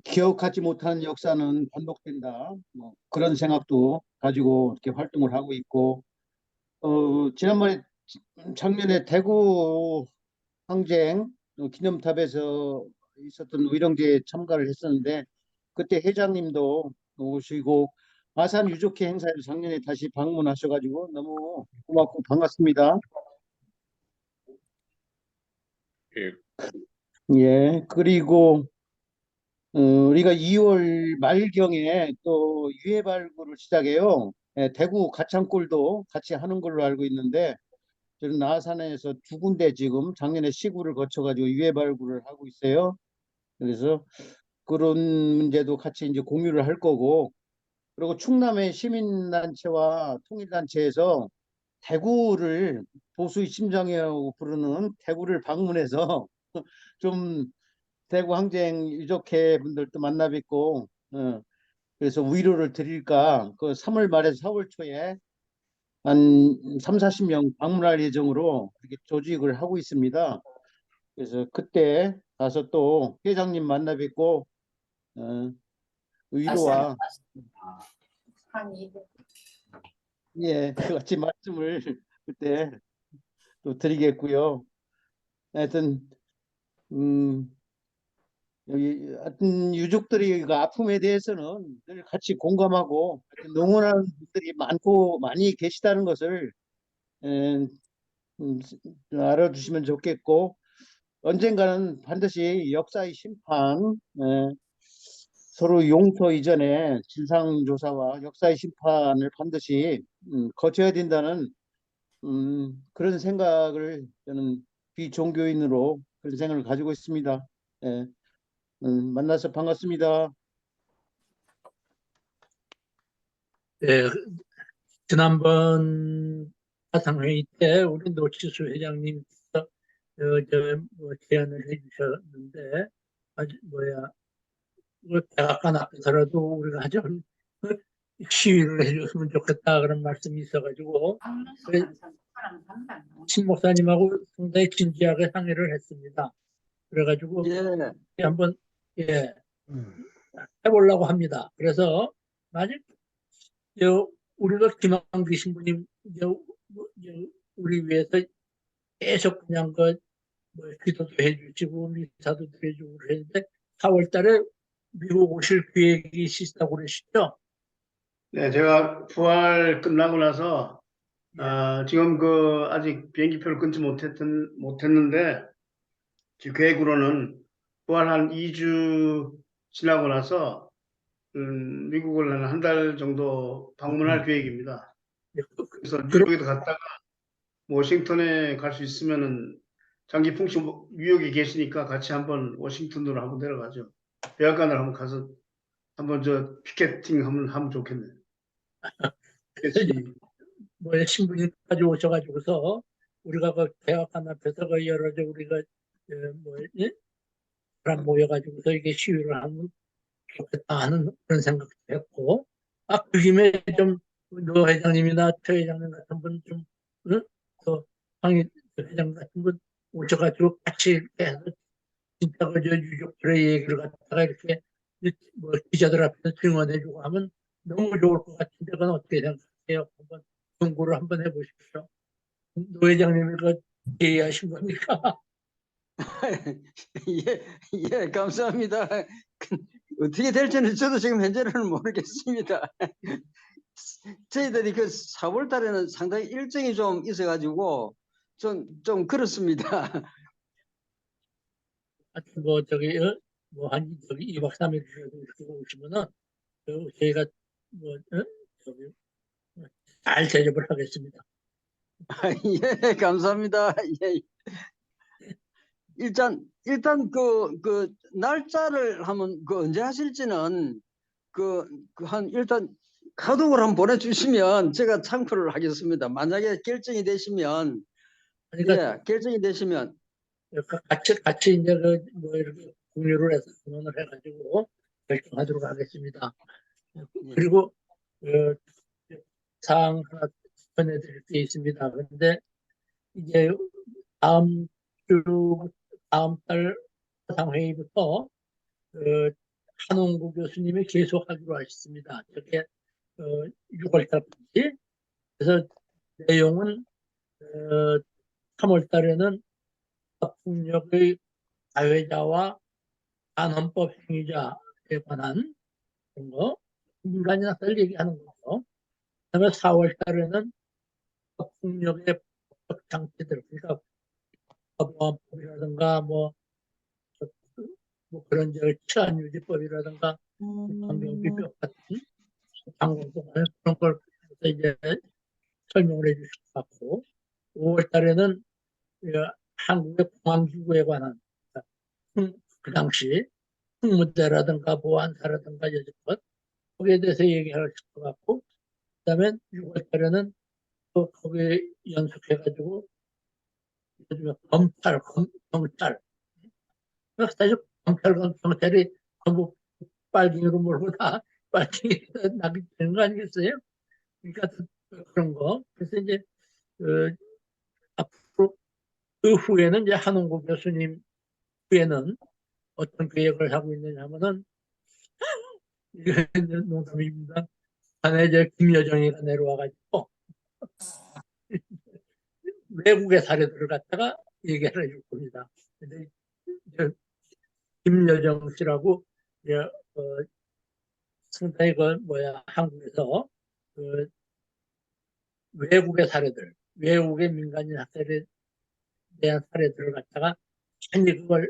기억하지 못한 역사는 반복된다. 뭐 그런 생각도 가지고 이렇게 활동을 하고 있고, 지난번에 작년에 대구 항쟁 기념탑에서 있었던 의령제에 참가를 했었는데 그때 회장님도 오시고 아산 유족회 행사에 작년에 다시 방문하셔가지고 너무 고맙고 반갑습니다. 예, 그리고 우리가 2월 말경에 또 유해 발굴을 시작해요. 대구 가창골도 같이 하는 걸로 알고 있는데 저는 아산에서 2군데 지금 작년에 시구를 거쳐가지고 유해 발굴을 하고 있어요. 그래서 그런 문제도 같이 이제 공유를 할 거고, 그리고 충남의 시민단체와 통일단체에서 대구를 보수의 심장이라고 부르는 대구를 방문해서 좀 대구 항쟁 유족회 분들도 만나 뵙고 그래서 위로를 드릴까 그 3월 말에서 4월 초에 한 30-40명 방문할 예정으로 이렇게 조직을 하고 있습니다. 그래서 그때 가서 또 회장님 만나 뵙고 위로와 예, 같이 말씀을 그때 또 드리겠고요. 하여튼 여기 하여튼 유족들이 그 아픔에 대해서는 늘 같이 공감하고 하여튼 응원하는 분들이 많이 계시다는 것을 에, 음, 알아주시면 좋겠고 언젠가는 반드시 역사의 심판, 서로 용서 이전에 진상조사와 역사의 심판을 반드시 거쳐야 된다는 그런 생각을 저는 비종교인으로 그런 생각을 가지고 있습니다. 예, 만나서 반갑습니다. 예, 지난번 화상회의 때 우리 노치수 회장님께서 뭐 제안을 해주셨는데 백악관 앞에서라도 우리가 좀 시위를 해줬으면 좋겠다 그런 말씀이 있어가지고 신 목사님하고 상당히 진지하게 상의를 했습니다. 그래가지고 한번 해보려고 합니다. 그래서 만약 우리가 김한기 신부님 우리 위해서 계속 그냥 기도도 해주시고 미사도 드려주고 그랬는데 4월달에 미국 오실 계획이 있으시다고 그러시죠? 네, 제가 부활 끝나고 나서 지금 아직 비행기표를 끊지 못했는데 제 계획으로는 부활 한 2주 지나고 나서 미국을 한 달 정도 방문할 계획입니다. 그래서 뉴욕에도 갔다가 워싱턴에 갈 수 있으면은 장기풍 씨 뉴욕에 계시니까 같이 한번 워싱턴으로 한번 내려가죠. 백악관을 한번 가서 한번 피켓팅 하면 좋겠네요. 신부님까지 오셔가지고서 우리가 백악관 앞에서 여러 우리가 사람 모여가지고서 이게 시위를 하면 좋겠다 하는 그런 생각도 했고, 그 김에 노 회장님이나 최 회장님 같은 분 황희 회장 같은 분 오셔가지고 같이 이렇게 해서 진짜 유족들의 얘기를 갖다가 이렇게 기자들 앞에서 증언해주고 하면 너무 좋을 것 같은데 그건 어떻게 생각하세요? 한번 연구를 한번 해보십시오. 노 회장님이 제의하신 겁니까? 예, 감사합니다. 어떻게 될지는 저도 지금 현재는 모르겠습니다. 저희들이 4월 달에는 상당히 일정이 좀 있어가지고 좀 그렇습니다. 한 2박 3일 오시면은 저희가 잘 대접을 하겠습니다. 예, 감사합니다. 예. 일단 날짜를 하면 언제 하실지는 일단 카톡을 한번 보내주시면 제가 참고를 하겠습니다. 만약에 결정이 되시면 결정이 되시면 같이 이제 이렇게 공유를 해서 의논을 해가지고 결정하도록 하겠습니다. 그리고 사항 하나 전해드릴 게 있습니다. 그런데 이제 다음 달 상회의부터 한홍구 교수님이 계속하기로 하셨습니다. 저게 6월달까지. 그래서 내용은 3월달에는 폭력의 가해자와 반헌법 행위자에 관한 그런 거, 민간인 학살 얘기하는 거죠. 그다음에 4월달에는 폭력의 법적 장치들, 그러니까 법원법이라든가 그런 치안유지법이라든가 환경비법 같은 방법들 그런 걸 이제 설명을 해주실 것 같고, 5월달에는 한국의 공항기구에 관한 그 당시 특무대라든가 보안사라든가 여지껏 거기에 대해서 얘기할 것 같고, 그다음에 6월달에는 또 거기에 연속해가지고 검찰, 경찰, 사실 검찰과 경찰이 전부 빨갱이로 몰고 다 빨갱이 나게 되는 거 아니겠어요? 그러니까 그런 거. 그래서 이제 앞으로 그 후에는 이제 한홍구 교수님 후에는 어떤 계획을 하고 있느냐 하면은 이게 농담입니다. 안에 이제 김여정이가 내려와가지고 외국의 사례들을 갖다가 얘기를 해줄 겁니다. 근데 김여정 씨라고 상당히 한국에서 그 외국의 사례들, 외국의 민간인 학살에 대한 사례들을 갖다가 많이 그걸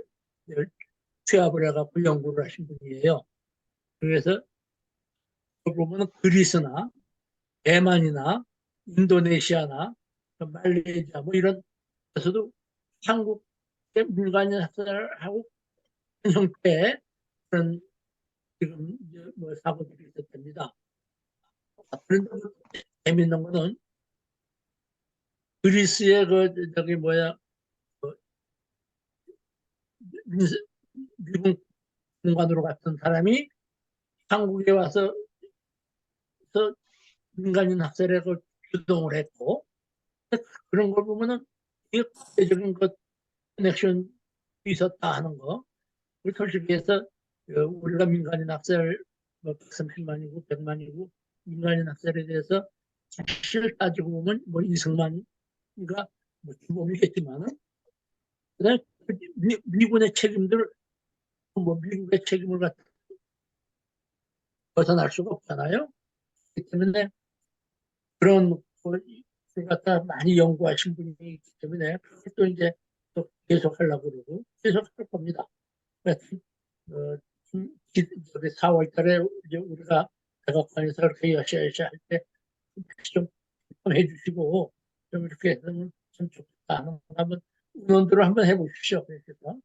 취합을 해갖고 연구를 하신 분이에요. 그래서 보면 그리스나 대만이나 인도네시아나 말레이시아 뭐 이런 데서도 한국의 민간인 학살하고 형태의 그런 지금 뭐 사고들이 있었답니다. 그런데 재밌는 거는 그리스의 미국 공관으로 갔던 사람이 한국에 와서 민간인 학살에 주동을 했고, 그런 걸 보면은 이게 국제적인 커넥션이 있었다 하는 거. 솔직히 해서 우리가 민간인 학살 130만이고 100만이고 민간인 학살에 대해서 사실 따지고 보면 뭐 이승만이가 뭐 주범이겠지만은 그다음에 미군의 책임들 뭐 미국의 책임을 벗어날 수가 없잖아요. 그렇기 때문에 그런 걸 갖다 많이 연구하신 분이 있기 때문에 또 이제 또 계속 하려고 그러고 계속 할 겁니다. 저기 4월 달에 이제 우리가 대법관에서 그렇게 여시여시 할 때 좀 해주시고 좀 이렇게 해서는 참 좋겠다 하는 한번 의논들을 한번 해보십시오. 그래서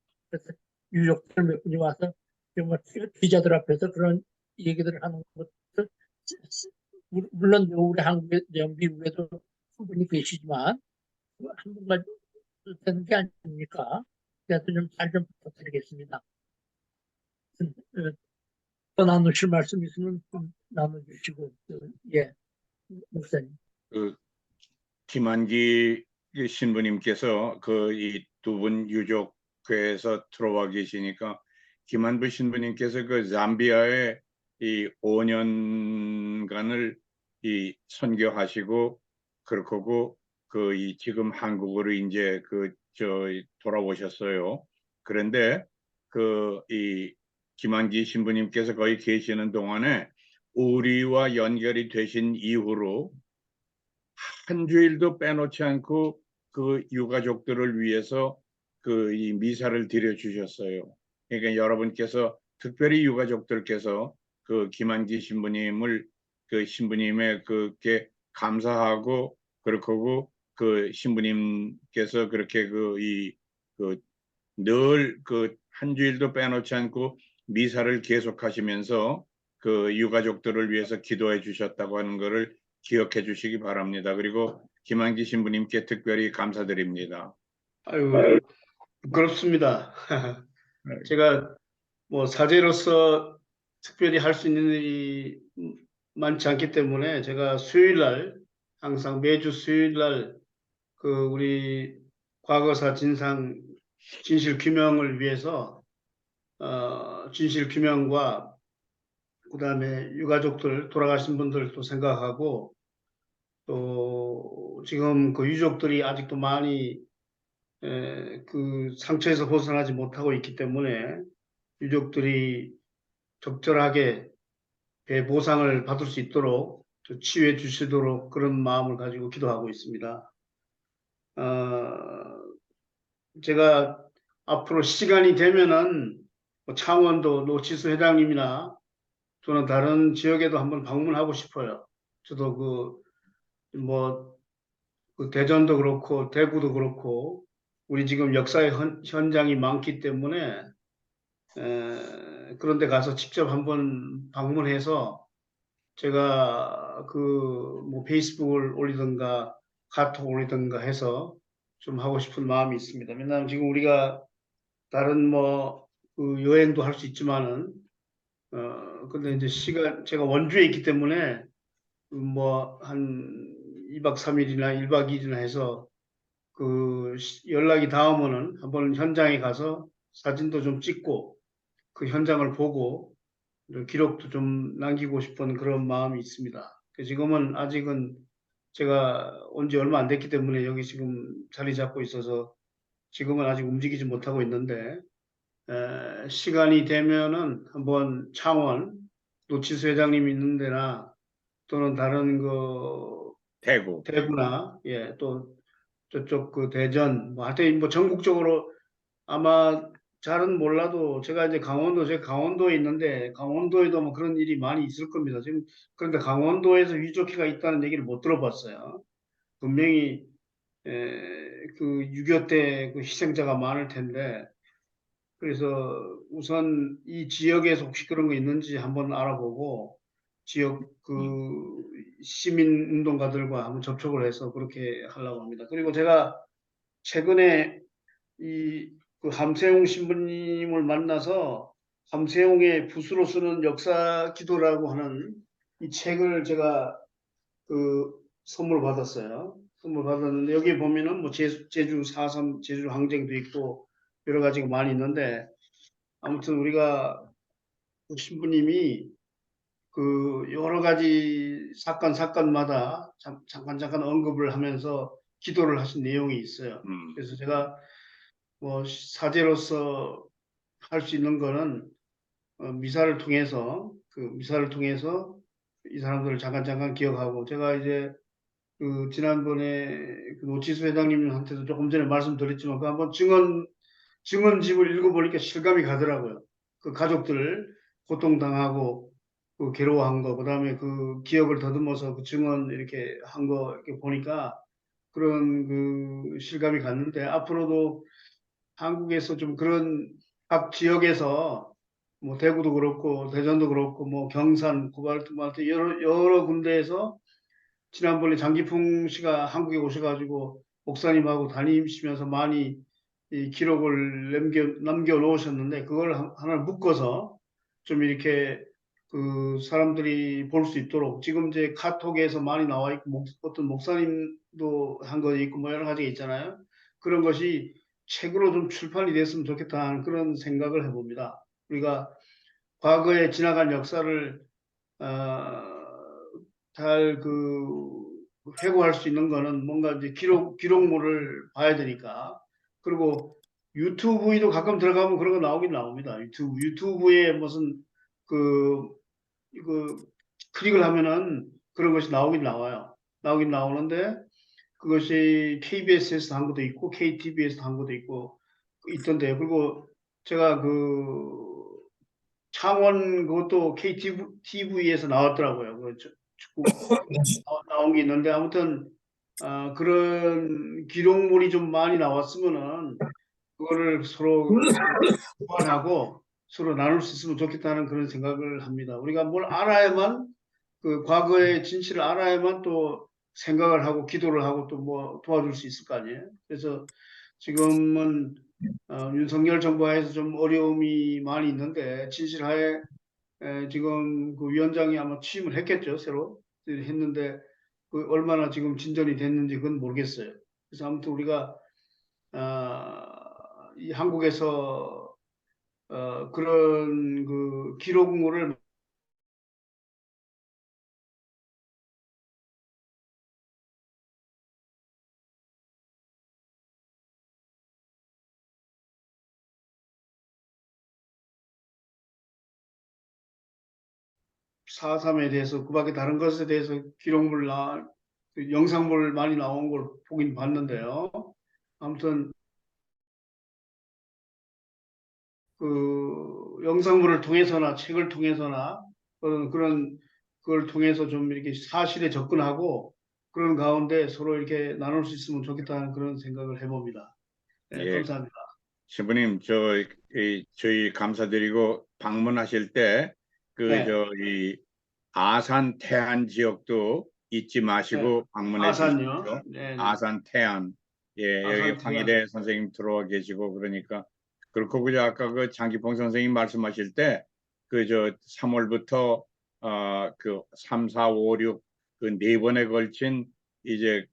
유족들 몇 분이 와서 정말 기자들 앞에서 그런 얘기들을 하는 것들 물론 우리 한국에 미국에도 한 분이 계시지만 한 분만 되는 게 아니니까 그래서 좀 잘 좀 부탁드리겠습니다. 더 나누실 말씀 있으면 좀 나눠주시고 예 목사님. 김한기 신부님께서 이 두 분 유족회에서 들어와 계시니까 김한부 신부님께서 잠비아에 이 5년간을 이 선교하시고 그렇고 이 지금 한국으로 이제 돌아오셨어요. 그런데 이 김한기 신부님께서 거기 계시는 동안에 우리와 연결이 되신 이후로 한 주일도 빼놓지 않고 유가족들을 위해서 이 미사를 드려 주셨어요. 그러니까 여러분께서 특별히 유가족들께서 김한기 신부님을 신부님의 그게 감사하고 그렇고 신부님께서 그렇게 늘 한 주일도 빼놓지 않고 미사를 계속하시면서 유가족들을 위해서 기도해 주셨다고 하는 것을 기억해 주시기 바랍니다. 그리고 김한기 신부님께 특별히 감사드립니다. 아유, 부끄럽습니다. 제가 뭐 사제로서 특별히 할 수 있는 일이 많지 않기 때문에 제가 수요일 날 항상 매주 수요일 날 우리 과거사 진실 규명을 위해서 진실 규명과 그다음에 유가족들 돌아가신 분들도 생각하고 또 지금 유족들이 아직도 많이 상처에서 벗어나지 못하고 있기 때문에 유족들이 적절하게 보상을 받을 수 있도록 치유해 주시도록 그런 마음을 가지고 기도하고 있습니다. 제가 앞으로 시간이 되면은 창원도 노치수 회장님이나 또는 다른 지역에도 한번 방문하고 싶어요. 저도 대전도 그렇고 대구도 그렇고 우리 지금 역사의 현장이 많기 때문에 그런데 가서 직접 한번 방문해서 제가 페이스북을 올리든가 카톡 올리든가 해서 좀 하고 싶은 마음이 있습니다. 왜냐하면 지금 우리가 다른 여행도 할 수 있지만은 근데 이제 제가 원주에 있기 때문에 한 2박 3일이나 1박 2일이나 해서 연락이 닿으면은 한번 현장에 가서 사진도 좀 찍고 그 현장을 보고 기록도 좀 남기고 싶은 그런 마음이 있습니다. 지금은 아직은 제가 온 지 얼마 안 됐기 때문에 여기 지금 자리 잡고 있어서 지금은 아직 움직이지 못하고 있는데 시간이 되면은 한번 창원 노치수 회장님 있는 데나 또는 다른 그 대구나 예, 또 저쪽 그 대전 뭐 하여튼 뭐 전국적으로 아마 잘은 몰라도 제가 이제 제가 강원도에 있는데 강원도에도 뭐 그런 일이 많이 있을 겁니다. 지금 그런데 강원도에서 유족회가 있다는 얘기를 못 들어봤어요. 분명히 그 6.25 때 그 희생자가 많을 텐데 그래서 우선 이 지역에서 혹시 그런 거 있는지 한번 알아보고 지역 그 시민 운동가들과 한번 접촉을 해서 그렇게 하려고 합니다. 그리고 제가 최근에 그 함세웅 신부님을 만나서 함세웅의 붓으로 쓰는 역사 기도라고 하는 이 책을 제가 그 선물 받았어요. 선물 받았는데 여기 보면은 뭐 제주 4.3 제주 항쟁도 있고 여러 가지가 많이 있는데 아무튼 우리가 그 신부님이 그 여러 가지 사건마다 잠깐 언급을 하면서 기도를 하신 내용이 있어요. 그래서 제가 뭐 사제로서 할 수 있는 거는 미사를 통해서 이 사람들을 잠깐 기억하고 제가 이제 그 지난번에 그 노치수 회장님한테도 조금 전에 말씀드렸지만 그 한번 증언집을 읽어보니까 실감이 가더라고요. 그 가족들 고통당하고 그 괴로워한 거, 그다음에 그 기억을 더듬어서 그 증언 이렇게 한 거 이렇게 보니까 그런 그 실감이 갔는데 앞으로도 한국에서 좀 그런 각 지역에서 뭐 대구도 그렇고 대전도 그렇고 뭐 경산, 고발트, 뭐 하여튼 여러 군데에서 지난번에 장기풍 씨가 한국에 오셔가지고 목사님하고 다니시면서 많이 이 기록을 남겨 놓으셨는데 그걸 하나 묶어서 좀 이렇게 그 사람들이 볼 수 있도록 지금 이제 카톡에서 많이 나와 있고 어떤 목사님도 한 거 있고 뭐 여러 가지가 있잖아요. 그런 것이 책으로 좀 출판이 됐으면 좋겠다는 그런 생각을 해봅니다. 우리가 과거에 지나간 역사를 잘 회고할 수 있는 거는 뭔가 이제 기록물을 봐야 되니까. 그리고 유튜브에도 가끔 들어가면 그런 거 나오긴 나옵니다. 유튜브에 무슨 이거 클릭을 하면은 그런 것이 나오긴 나와요. 나오긴 나오는데 그것이 KBS에서 한 것도 있고 KTV에서 한 것도 있고 있던데요. 그리고 제가 창원 그것도 KTV에서 나왔더라고요. 그 축구 나온 게 있는데 아무튼 그런 기록물이 좀 많이 나왔으면은 그거를 서로 보완하고 서로 나눌 수 있으면 좋겠다는 그런 생각을 합니다. 우리가 뭘 알아야만 그 과거의 진실을 알아야만 또 생각을 하고 기도를 하고 또 뭐 도와줄 수 있을 거 아니에요. 그래서 지금은 윤석열 정부에서 좀 어려움이 많이 있는데 진실하에 지금 그 위원장이 아마 취임을 했겠죠. 새로 했는데 그 얼마나 지금 진전이 됐는지 그건 모르겠어요. 그래서 아무튼 우리가 이 한국에서 그런 그 기록물을 4.3에 대해서 그 밖에 다른 것에 대해서 그 영상물 많이 나온 걸 보긴 봤는데요. 아무튼 그 영상물을 통해서나 책을 통해서나 그걸 통해서 좀 이렇게 사실에 접근하고 그런 가운데 서로 이렇게 나눌 수 있으면 좋겠다는 그런 생각을 해봅니다. 네, 예. 감사합니다. 신부님, 저희 감사드리고 방문하실 때 네. 이 아산 태안 지역도 잊지 마시고 방문해 아산요? 주십시오. 네, 네. 아산 태안. 예, 아산 여기 태안. 황희대 선생님 들어와 계시고 그러니까 그렇고 그저 아까 그 장기봉 선생님 말씀하실 때 3월부터 그 3, 4, 5, 6 그 네 번에 걸친 이제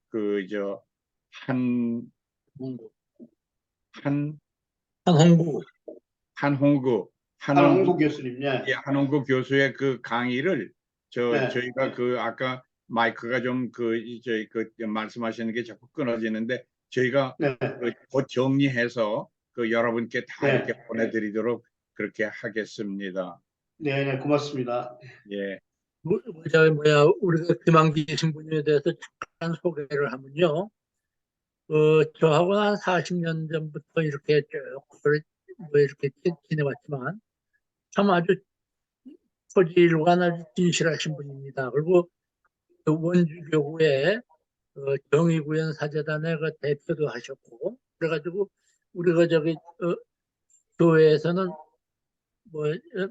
한홍구 한홍구 교수님, 예. 한홍구 교수의 그 강의를 네. 저희가 아까 마이크가 좀 말씀하시는 게 자꾸 끊어지는데 저희가 네. 곧 정리해서 여러분께 다 네. 이렇게 보내드리도록 그렇게 하겠습니다. 네, 네, 고맙습니다. 예. 우리가 김한기 신부님에 대해서 잠깐 소개를 하면요. 저하고 한 40년 전부터 이렇게 쭉 이렇게 지내왔지만 참 아주 소질과 아주 진실하신 분입니다. 그리고 그 원주교구의 정의구현 사재단의 그 대표도 하셨고, 그래가지고 우리가 교회에서는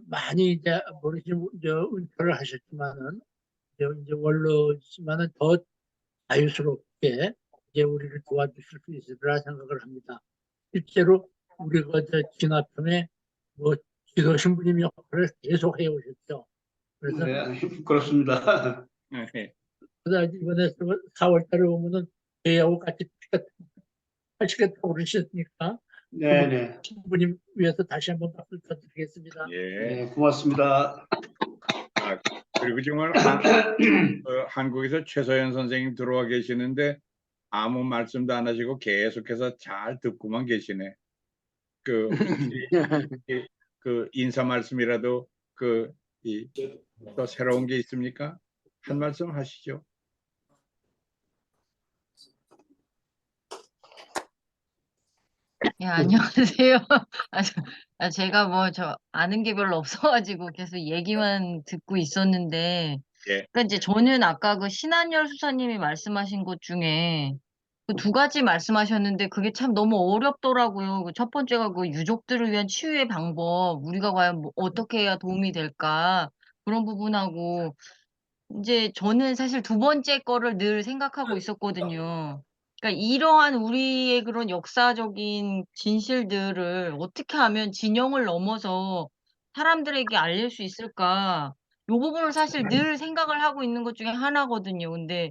많이 이제 은퇴를 하셨지만은 이제 원로지만은 더 자유스럽게 이제 우리를 도와주실 수 있으리라 생각을 합니다. 실제로 우리가 진화편에 지도 신부님 역할을 계속 해오셨죠. 그래서 네, 그렇습니다. 그래서 이번에 4월달에 오면은 저희하고 같이 하시겠다고 그러셨으니까 네, 네. 신부님 위해서 다시 한번 박수 쳐드리겠습니다. 예. 네, 고맙습니다. 그리고 정말 한국에서 최서연 선생님 들어와 계시는데 아무 말씀도 안 하시고 계속해서 잘 듣고만 계시네. 그 인사 말씀이라도 또 새로운 게 있습니까? 한 말씀 하시죠. 예, 안녕하세요. 제가 아는 게 별로 없어가지고 계속 얘기만 듣고 있었는데, 예. 그러니까 이제 저는 아까 그 신한열 수사님이 말씀하신 것 중에 그 두 가지 말씀하셨는데 그게 참 너무 어렵더라고요. 그 첫 번째가 그 유족들을 위한 치유의 방법, 우리가 과연 어떻게 해야 도움이 될까? 그런 부분하고, 이제 저는 사실 두 번째 거를 늘 생각하고 있었거든요. 그러니까 이러한 우리의 그런 역사적인 진실들을 어떻게 하면 진영을 넘어서 사람들에게 알릴 수 있을까? 요 부분을 사실 늘 생각을 하고 있는 것 중에 하나거든요. 근데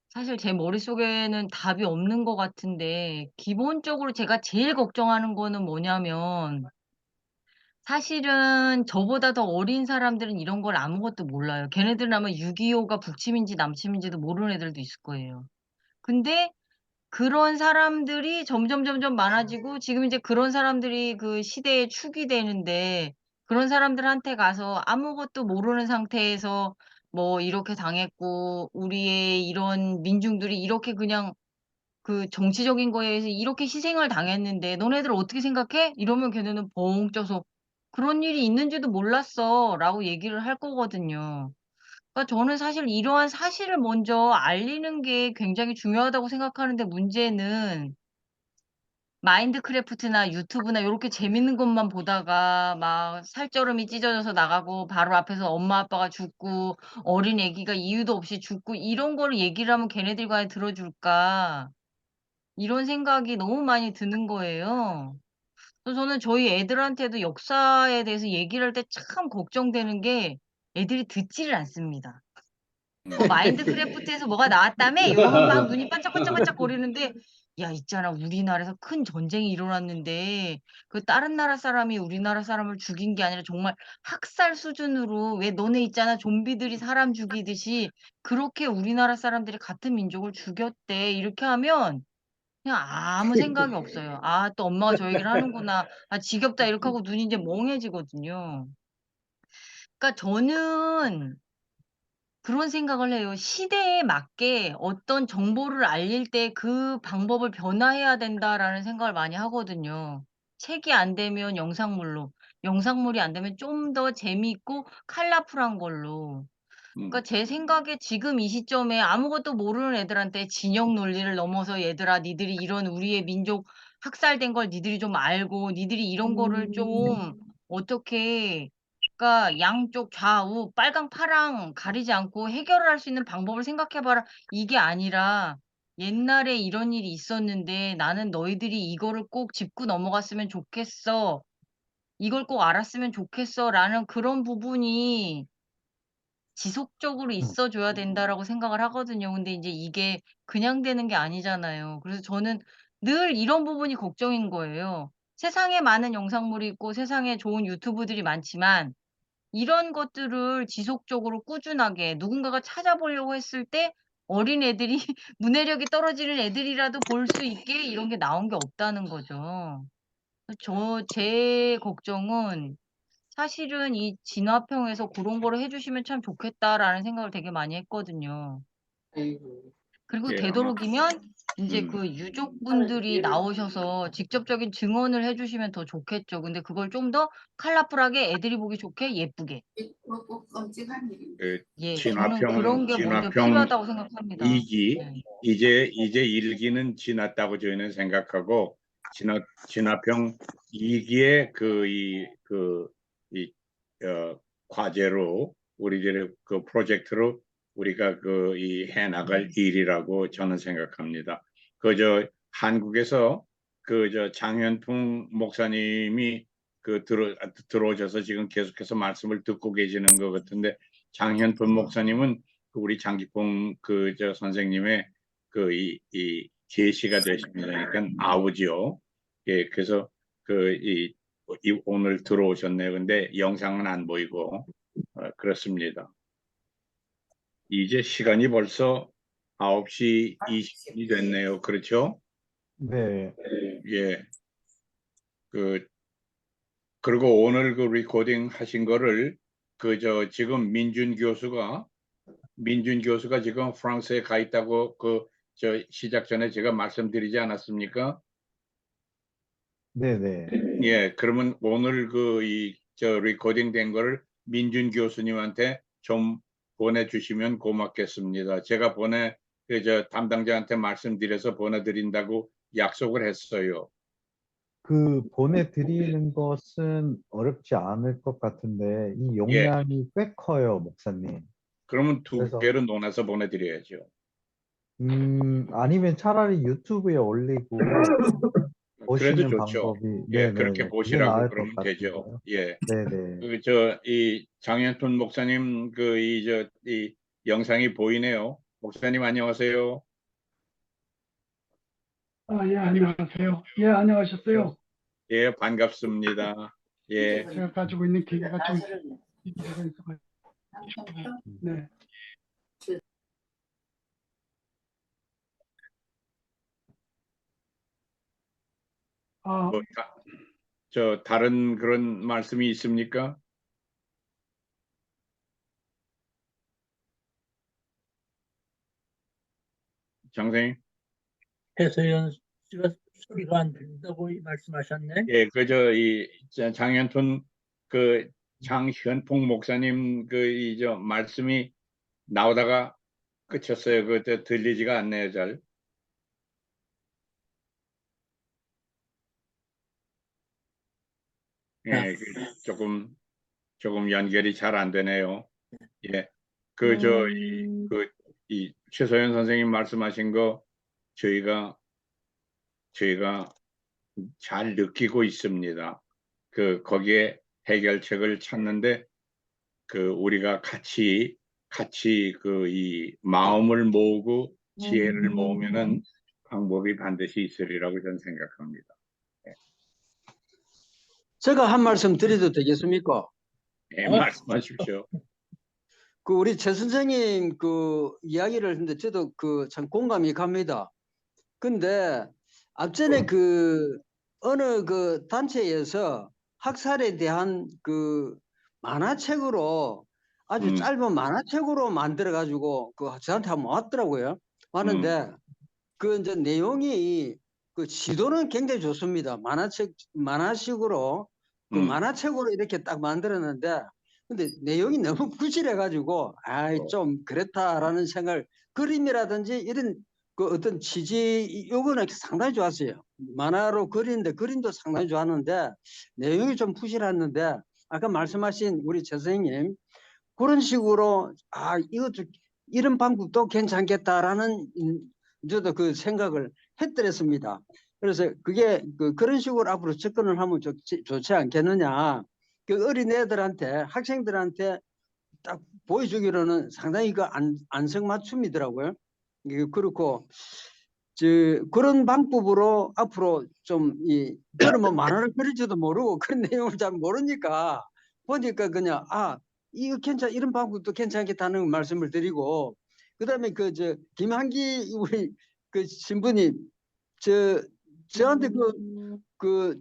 사실 제 머릿속에는 답이 없는 것 같은데, 기본적으로 제가 제일 걱정하는 거는 뭐냐면, 사실은 저보다 더 어린 사람들은 이런 걸 아무것도 몰라요. 걔네들은 아마 6.25가 북침인지 남침인지도 모르는 애들도 있을 거예요. 근데 그런 사람들이 점점 많아지고 지금 이제 그런 사람들이 그 시대의 축이 되는데, 그런 사람들한테 가서 아무것도 모르는 상태에서 이렇게 당했고 우리의 이런 민중들이 이렇게 그냥 그 정치적인 거에 의해서 이렇게 희생을 당했는데 너네들 어떻게 생각해? 이러면 걔네는 벙 쪄서 "그런 일이 있는지도 몰랐어."라고 얘기를 할 거거든요. 그러니까 저는 사실 이러한 사실을 먼저 알리는 게 굉장히 중요하다고 생각하는데, 문제는 마인드크래프트나 유튜브나 요렇게 재밌는 것만 보다가 막 살쪄름이 찢어져서 나가고 바로 앞에서 엄마 아빠가 죽고 어린 애기가 이유도 없이 죽고 이런 거를 얘기를 하면 걔네들이 과연 들어줄까? 이런 생각이 너무 많이 드는 거예요. 그래서 저는 저희 애들한테도 역사에 대해서 얘기를 할 때 참 걱정되는 게, 애들이 듣지를 않습니다. 마인드크래프트에서 뭐가 나왔다며? 이러면 막 눈이 반짝반짝반짝 거리는데, 야, 있잖아. 우리나라에서 큰 전쟁이 일어났는데 그 다른 나라 사람이 우리나라 사람을 죽인 게 아니라 정말 학살 수준으로, 왜 너네 있잖아. 좀비들이 사람 죽이듯이 그렇게 우리나라 사람들이 같은 민족을 죽였대. 이렇게 하면 그냥 아무 생각이 없어요. '아, 또 엄마가 저 얘기를 하는구나. 아, 지겹다.' 이렇게 하고 눈이 이제 멍해지거든요. 그러니까 저는 그런 생각을 해요. 시대에 맞게 어떤 정보를 알릴 때 '그 방법을 변화해야 된다.'라는 생각을 많이 하거든요. 책이 안 되면 영상물로, 영상물이 안 되면 좀 더 재미있고 컬러풀한 걸로. 그러니까 제 생각에 지금 이 시점에 아무것도 모르는 애들한테 진영 논리를 넘어서 "얘들아, 니들이 이런 우리의 민족 학살된 걸 니들이 좀 알고 니들이 이런 거를 좀 어떻게, 그러니까 양쪽 좌우 빨강 파랑 가리지 않고 해결을 할 수 있는 방법을 생각해 봐라." 이게 아니라 "옛날에 이런 일이 있었는데 나는 너희들이 이거를 꼭 짚고 넘어갔으면 좋겠어. 이걸 꼭 알았으면 좋겠어."라는 그런 부분이 지속적으로 있어 줘야 된다라고 생각을 하거든요. 근데 인제 이게 그냥 되는 게 아니잖아요. 그래서 저는 늘 이런 부분이 걱정인 거예요. 세상에 많은 영상물이 있고 세상에 좋은 유튜브들이 많지만 이런 것들을 지속적으로 꾸준하게 누군가가 찾아보려고 했을 때 어린애들이 문해력이 떨어지는 애들이라도 볼 수 있게 이런 게 나온 게 없다는 거죠. 제 걱정은 사실은 이 진화평에서 고런 거를 해 주시면 참 좋겠다라는 생각을 되게 많이 했거든요. 그리고 예, 아마 되도록이면 인제 음. 그 유족분들이 나오셔서 직접적인 증언을 해 주시면 더 좋겠죠. 근데 그걸 좀 더 컬러풀하게 애들이 보기 좋게 예쁘게. 끔찍한 일인데. 그 예. 저는 그런 게 먼저 진화평 필요하다고 생각합니다. 2기 네. 이제 1기는 지났다고 저희는 생각하고 진화평 2기의 과제로 우리들의 그 프로젝트로 우리가 이 해나갈 일이라고 저는 생각합니다. 한국에서 장현풍 목사님이 들어오셔서 지금 계속해서 말씀을 듣고 계시는 것 같은데 장현풍 목사님은 우리 장기봉 선생님의 이 계시가 되십니다. 그러니까 아우지요. 예, 그래서 오늘 들어오셨네요. 근데 영상은 안 보이고 그렇습니다. 이제 시간이 벌써 9시 20분이 됐네요. 그렇죠? 네. 예. 그리고 오늘 리코딩 하신 거를 지금 민준 교수가 지금 프랑스에 가 있다고 시작 전에 제가 말씀드리지 않았습니까? 네네. 예, 그러면 오늘 리코딩 된 거를 민준 교수님한테 좀 보내주시면 고맙겠습니다. 제가 담당자한테 말씀드려서 보내드린다고 약속을 했어요. 보내드리는 것은 어렵지 않을 것 같은데, 이 예, 용량이 꽤 커요, 목사님. 그러면 두 그래서, 개로 나눠서 보내드려야죠. 아니면 차라리 유튜브에 올리고 그래도 보시는 좋죠. 방법이, 예, 네네네. 그렇게 그게 보시라고 나을 것 그러면 되죠. 같은데요. 예. 네네. 이 장현돈 목사님 이 영상이 보이네요. 목사님 안녕하세요. 예, 안녕하세요. 예, 안녕하셨어요. 예, 반갑습니다. 예. 제가 가지고 있는 기계가 좀 문제가 있어가지고. 네. 다른 그런 말씀이 있습니까? 장생님? 해서연 씨가 소리가 안 들린다고 말씀하셨네. 예, 장현돈 장현풍 목사님 말씀이 나오다가 끝쳤어요. 그때 들리지가 않네요, 잘. 예, 조금 연결이 잘 안 되네요. 예, 이 최소연 선생님 말씀하신 거 저희가 잘 느끼고 있습니다. 거기에 해결책을 찾는데 우리가 같이 이 마음을 모으고 지혜를 모으면은 방법이 반드시 있으리라고 저는 생각합니다. 제가 한 말씀 드려도 되겠습니까? 예, 말씀하십시오. 우리 최 선생님 이야기를 했는데 저도 참 공감이 갑니다. 근데 앞전에 어느 단체에서 학살에 대한 만화책으로 아주 짧은 만화책으로 만들어 가지고 저한테 한번 왔더라고요. 왔는데 이제 내용이 지도는 굉장히 좋습니다. 만화식으로 만화책으로 이렇게 딱 만들었는데 근데 내용이 너무 부실해 가지고 좀 그렇다라는 생각을 그림이라든지 이런 어떤 취지 요거는 상당히 좋았어요. 만화로 그리는데 그림도 상당히 좋았는데 내용이 좀 부실했는데 아까 말씀하신 우리 최 선생님 그런 식으로 이것도 이런 방법도 괜찮겠다라는 저도 생각을 했더랬습니다. 그래서 그게 그런 식으로 앞으로 접근을 하면 좋지 않겠느냐. 어린애들한테 학생들한테 딱 보여주기로는 상당히 안성맞춤이더라고요. 그렇고 그런 방법으로 앞으로 좀 저는 뭐 만화를 그릴지도 모르고 그런 내용을 잘 모르니까 보니까 그냥 이거 이런 방법도 괜찮겠다는 말씀을 드리고, 그다음에 김한기 우리 그 신부님 저한테 그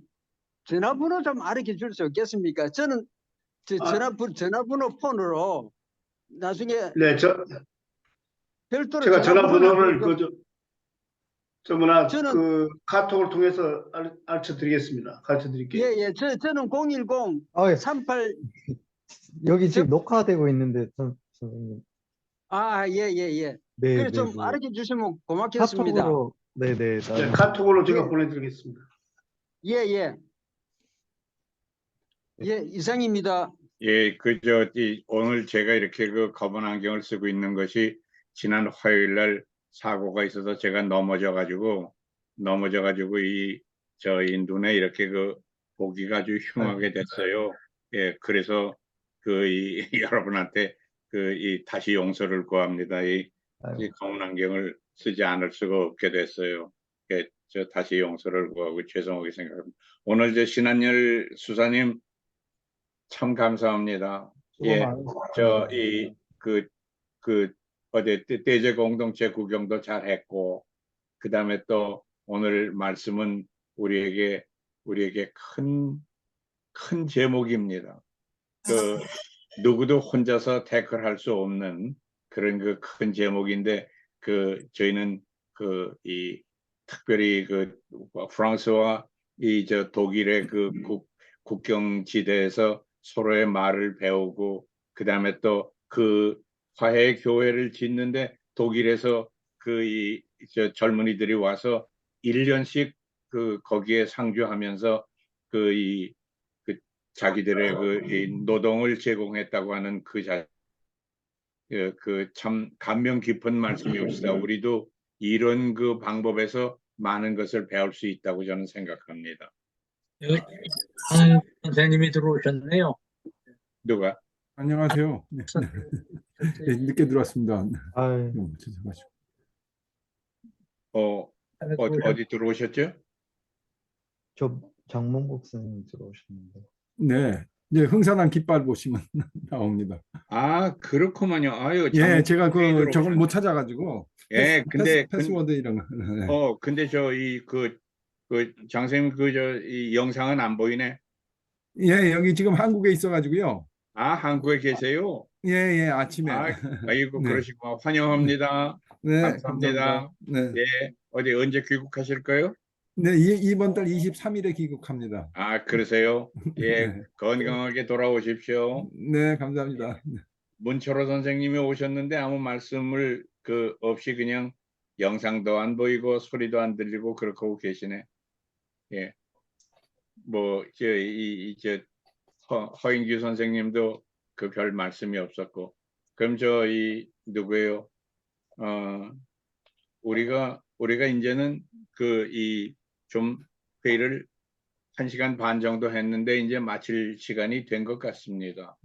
전화번호 좀 알려줘 줄 수 있겠습니까? 저는 전화번호 폰으로 나중에 네, 별도로 제가 전화번호를 전화번호를 그 카톡을 통해서 가르쳐 드리겠게요. 예, 저는 010 예. 38 여기 지금 녹화되고 있는데 선생님. 예. 네, 그래 좀 네. 알려 주시면 고맙겠습니다. 카톡으로 네네. 네, 카톡으로 제가 보내드리겠습니다. 예, 이상입니다. 예, 오늘 제가 이렇게 그 검은 안경을 쓰고 있는 것이 지난 화요일 날 사고가 있어서 제가 넘어져가지고 저희 눈에 이렇게 보기가 아주 흉하게 됐어요. 예, 그래서 여러분한테 다시 용서를 구합니다. 이 검은 안경을 쓰지 않을 수가 없게 됐어요. 예, 다시 용서를 구하고 죄송하게 생각합니다. 오늘 신한열 수사님 참 감사합니다. 예, 어제 대제 공동체 구경도 잘 했고, 그 다음에 또 오늘 말씀은 우리에게 큰 제목입니다. 누구도 혼자서 태클할 수 없는 그런 큰 제목인데, 저희는 특별히 프랑스와 독일의 국경지대에서 서로의 말을 배우고, 그 다음에 또 화해 교회를 짓는데 독일에서 젊은이들이 와서 1년씩 거기에 상주하면서 자기들의 노동을 제공했다고 하는 참 감명 깊은 말씀이옵시다. 우리도 이런 방법에서 많은 것을 배울 수 있다고 저는 생각합니다. 선생님이 들어오셨네요. 누가? 안녕하세요. 네. 네, 늦게 들어왔습니다. 죄송하시고. 어디 들어오셨죠? 저 장몽국 선생님 들어오셨는데. 네, 이제 흥산한 깃발 보시면 나옵니다. 그렇구만요. 예, 제가 저걸 못 찾아가지고. 예, 패스워드 이런 거. 네. 근데 장생님 이 영상은 안 보이네. 예, 여기 지금 한국에 있어가지고요. 한국에 계세요? 예, 아침에. 아이고, 네. 그러시구나. 환영합니다. 네, 감사합니다. 네. 예, 언제 귀국하실까요? 네, 이번 달 23일에 귀국합니다. 그러세요? 예, 네. 건강하게 돌아오십시오. 네, 감사합니다. 문철호 선생님이 오셨는데 아무 말씀을 없이 그냥 영상도 안 보이고 소리도 안 들리고 그렇게 하고 계시네. 예. 허인규 선생님도 별 말씀이 없었고. 그럼 누구예요? 우리가 이제는 좀 회의를 1시간 반 정도 했는데 이제 마칠 시간이 된 것 같습니다.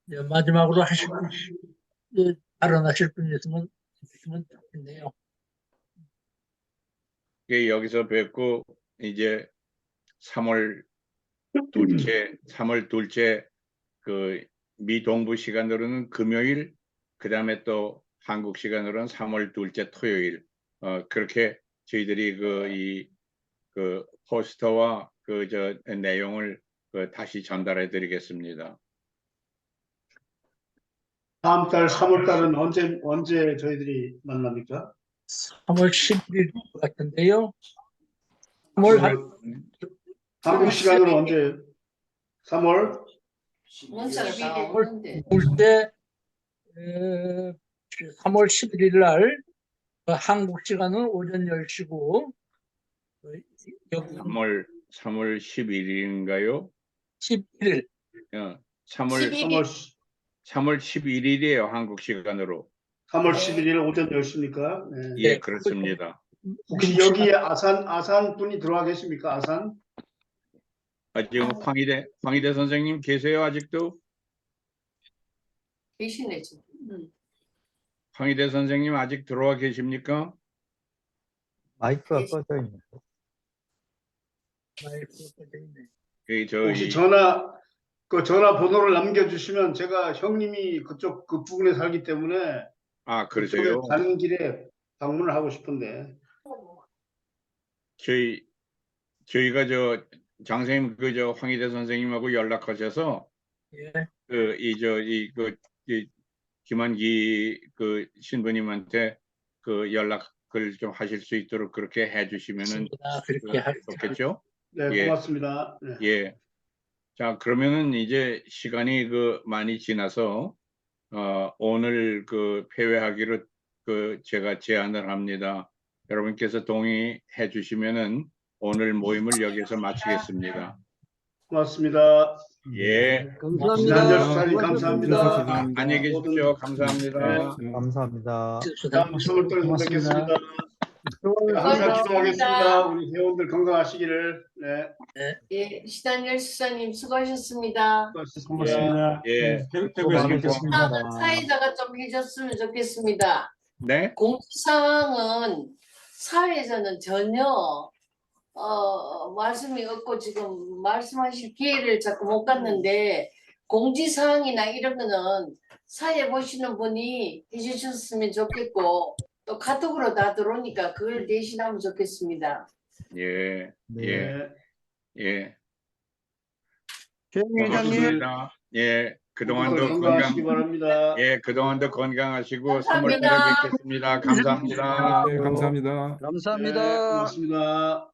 네, 마지막으로 하실 분, 발언하실 분 있으면 좋겠네요. 여기서 뵙고 이제 3월 둘째 미 동부 시간으로는 금요일, 그 다음에 또 한국 시간으로는 3월 둘째 토요일, 그렇게 저희들이 포스터와 내용을 다시 전달해 드리겠습니다. 다음 달 3월 달은 언제 저희들이 만납니까? 3월 11일 같은데요. 한국 시간으로 언제? 3월? 때 3월 11일 날 한국 시간은 오전 10시고 3월 11일인가요? 11일. 3월 11일이에요. 한국 시간으로. 3월 11일 오전 10시입니까? 네. 예, 그렇습니다. 혹시 여기에 아산 분이 들어와 계십니까? 아산? 지금 황희대 선생님 계세요? 아직도? 계시네 지금. 황희대 선생님 아직 들어와 계십니까? 마이크가 꺼져 있네. 혹시 전화 그 전화번호를 남겨주시면 제가 형님이 그쪽 그 부근에 살기 때문에 아, 그쪽에 그러세요? 가는 길에 방문을 하고 싶은데. 저희가 장선생님 황희대 선생님하고 연락하셔서 예. 이 김한기 신부님한테 연락을 좀 하실 수 있도록 그렇게 해주시면은 그렇게 좋겠죠? 네, 예. 고맙습니다. 네. 예. 자, 그러면은 이제 시간이 많이 지나서 오늘 폐회하기로 제가 제안을 합니다. 여러분께서 동의해 주시면은 오늘 모임을 여기서 마치겠습니다. 고맙습니다. 예. 지난주 수사님 감사합니다. 안녕히 계십시오. 감사합니다. 감사합니다. 다음 3월달에 뵙겠습니다. 항상 고맙습니다. 기도하겠습니다. 우리 회원들 건강하시기를. 네. 예, 시단열 수사님 수고하셨습니다. 고맙습니다. 예. 대구에서 뵙겠습니다. 사회자가 좀 해줬으면 좋겠습니다. 네. 공지사항은 사회에서는 전혀 말씀이 없고 지금 말씀하실 기회를 자꾸 못 갖는데 공지사항이나 이런 거는 사회 보시는 분이 해주셨으면 좋겠고 또 카톡으로 다 들어오니까 그걸 대신하면 좋겠습니다. 예. 네. 예. 예. 회장님. 고맙습니다. 예. 그동안도 건강하시기 바랍니다. 예, 그동안도 건강하시고 감사합니다. 3월달에 뵙겠습니다. 감사합니다. 네, 감사합니다. 감사합니다. 네, 고맙습니다.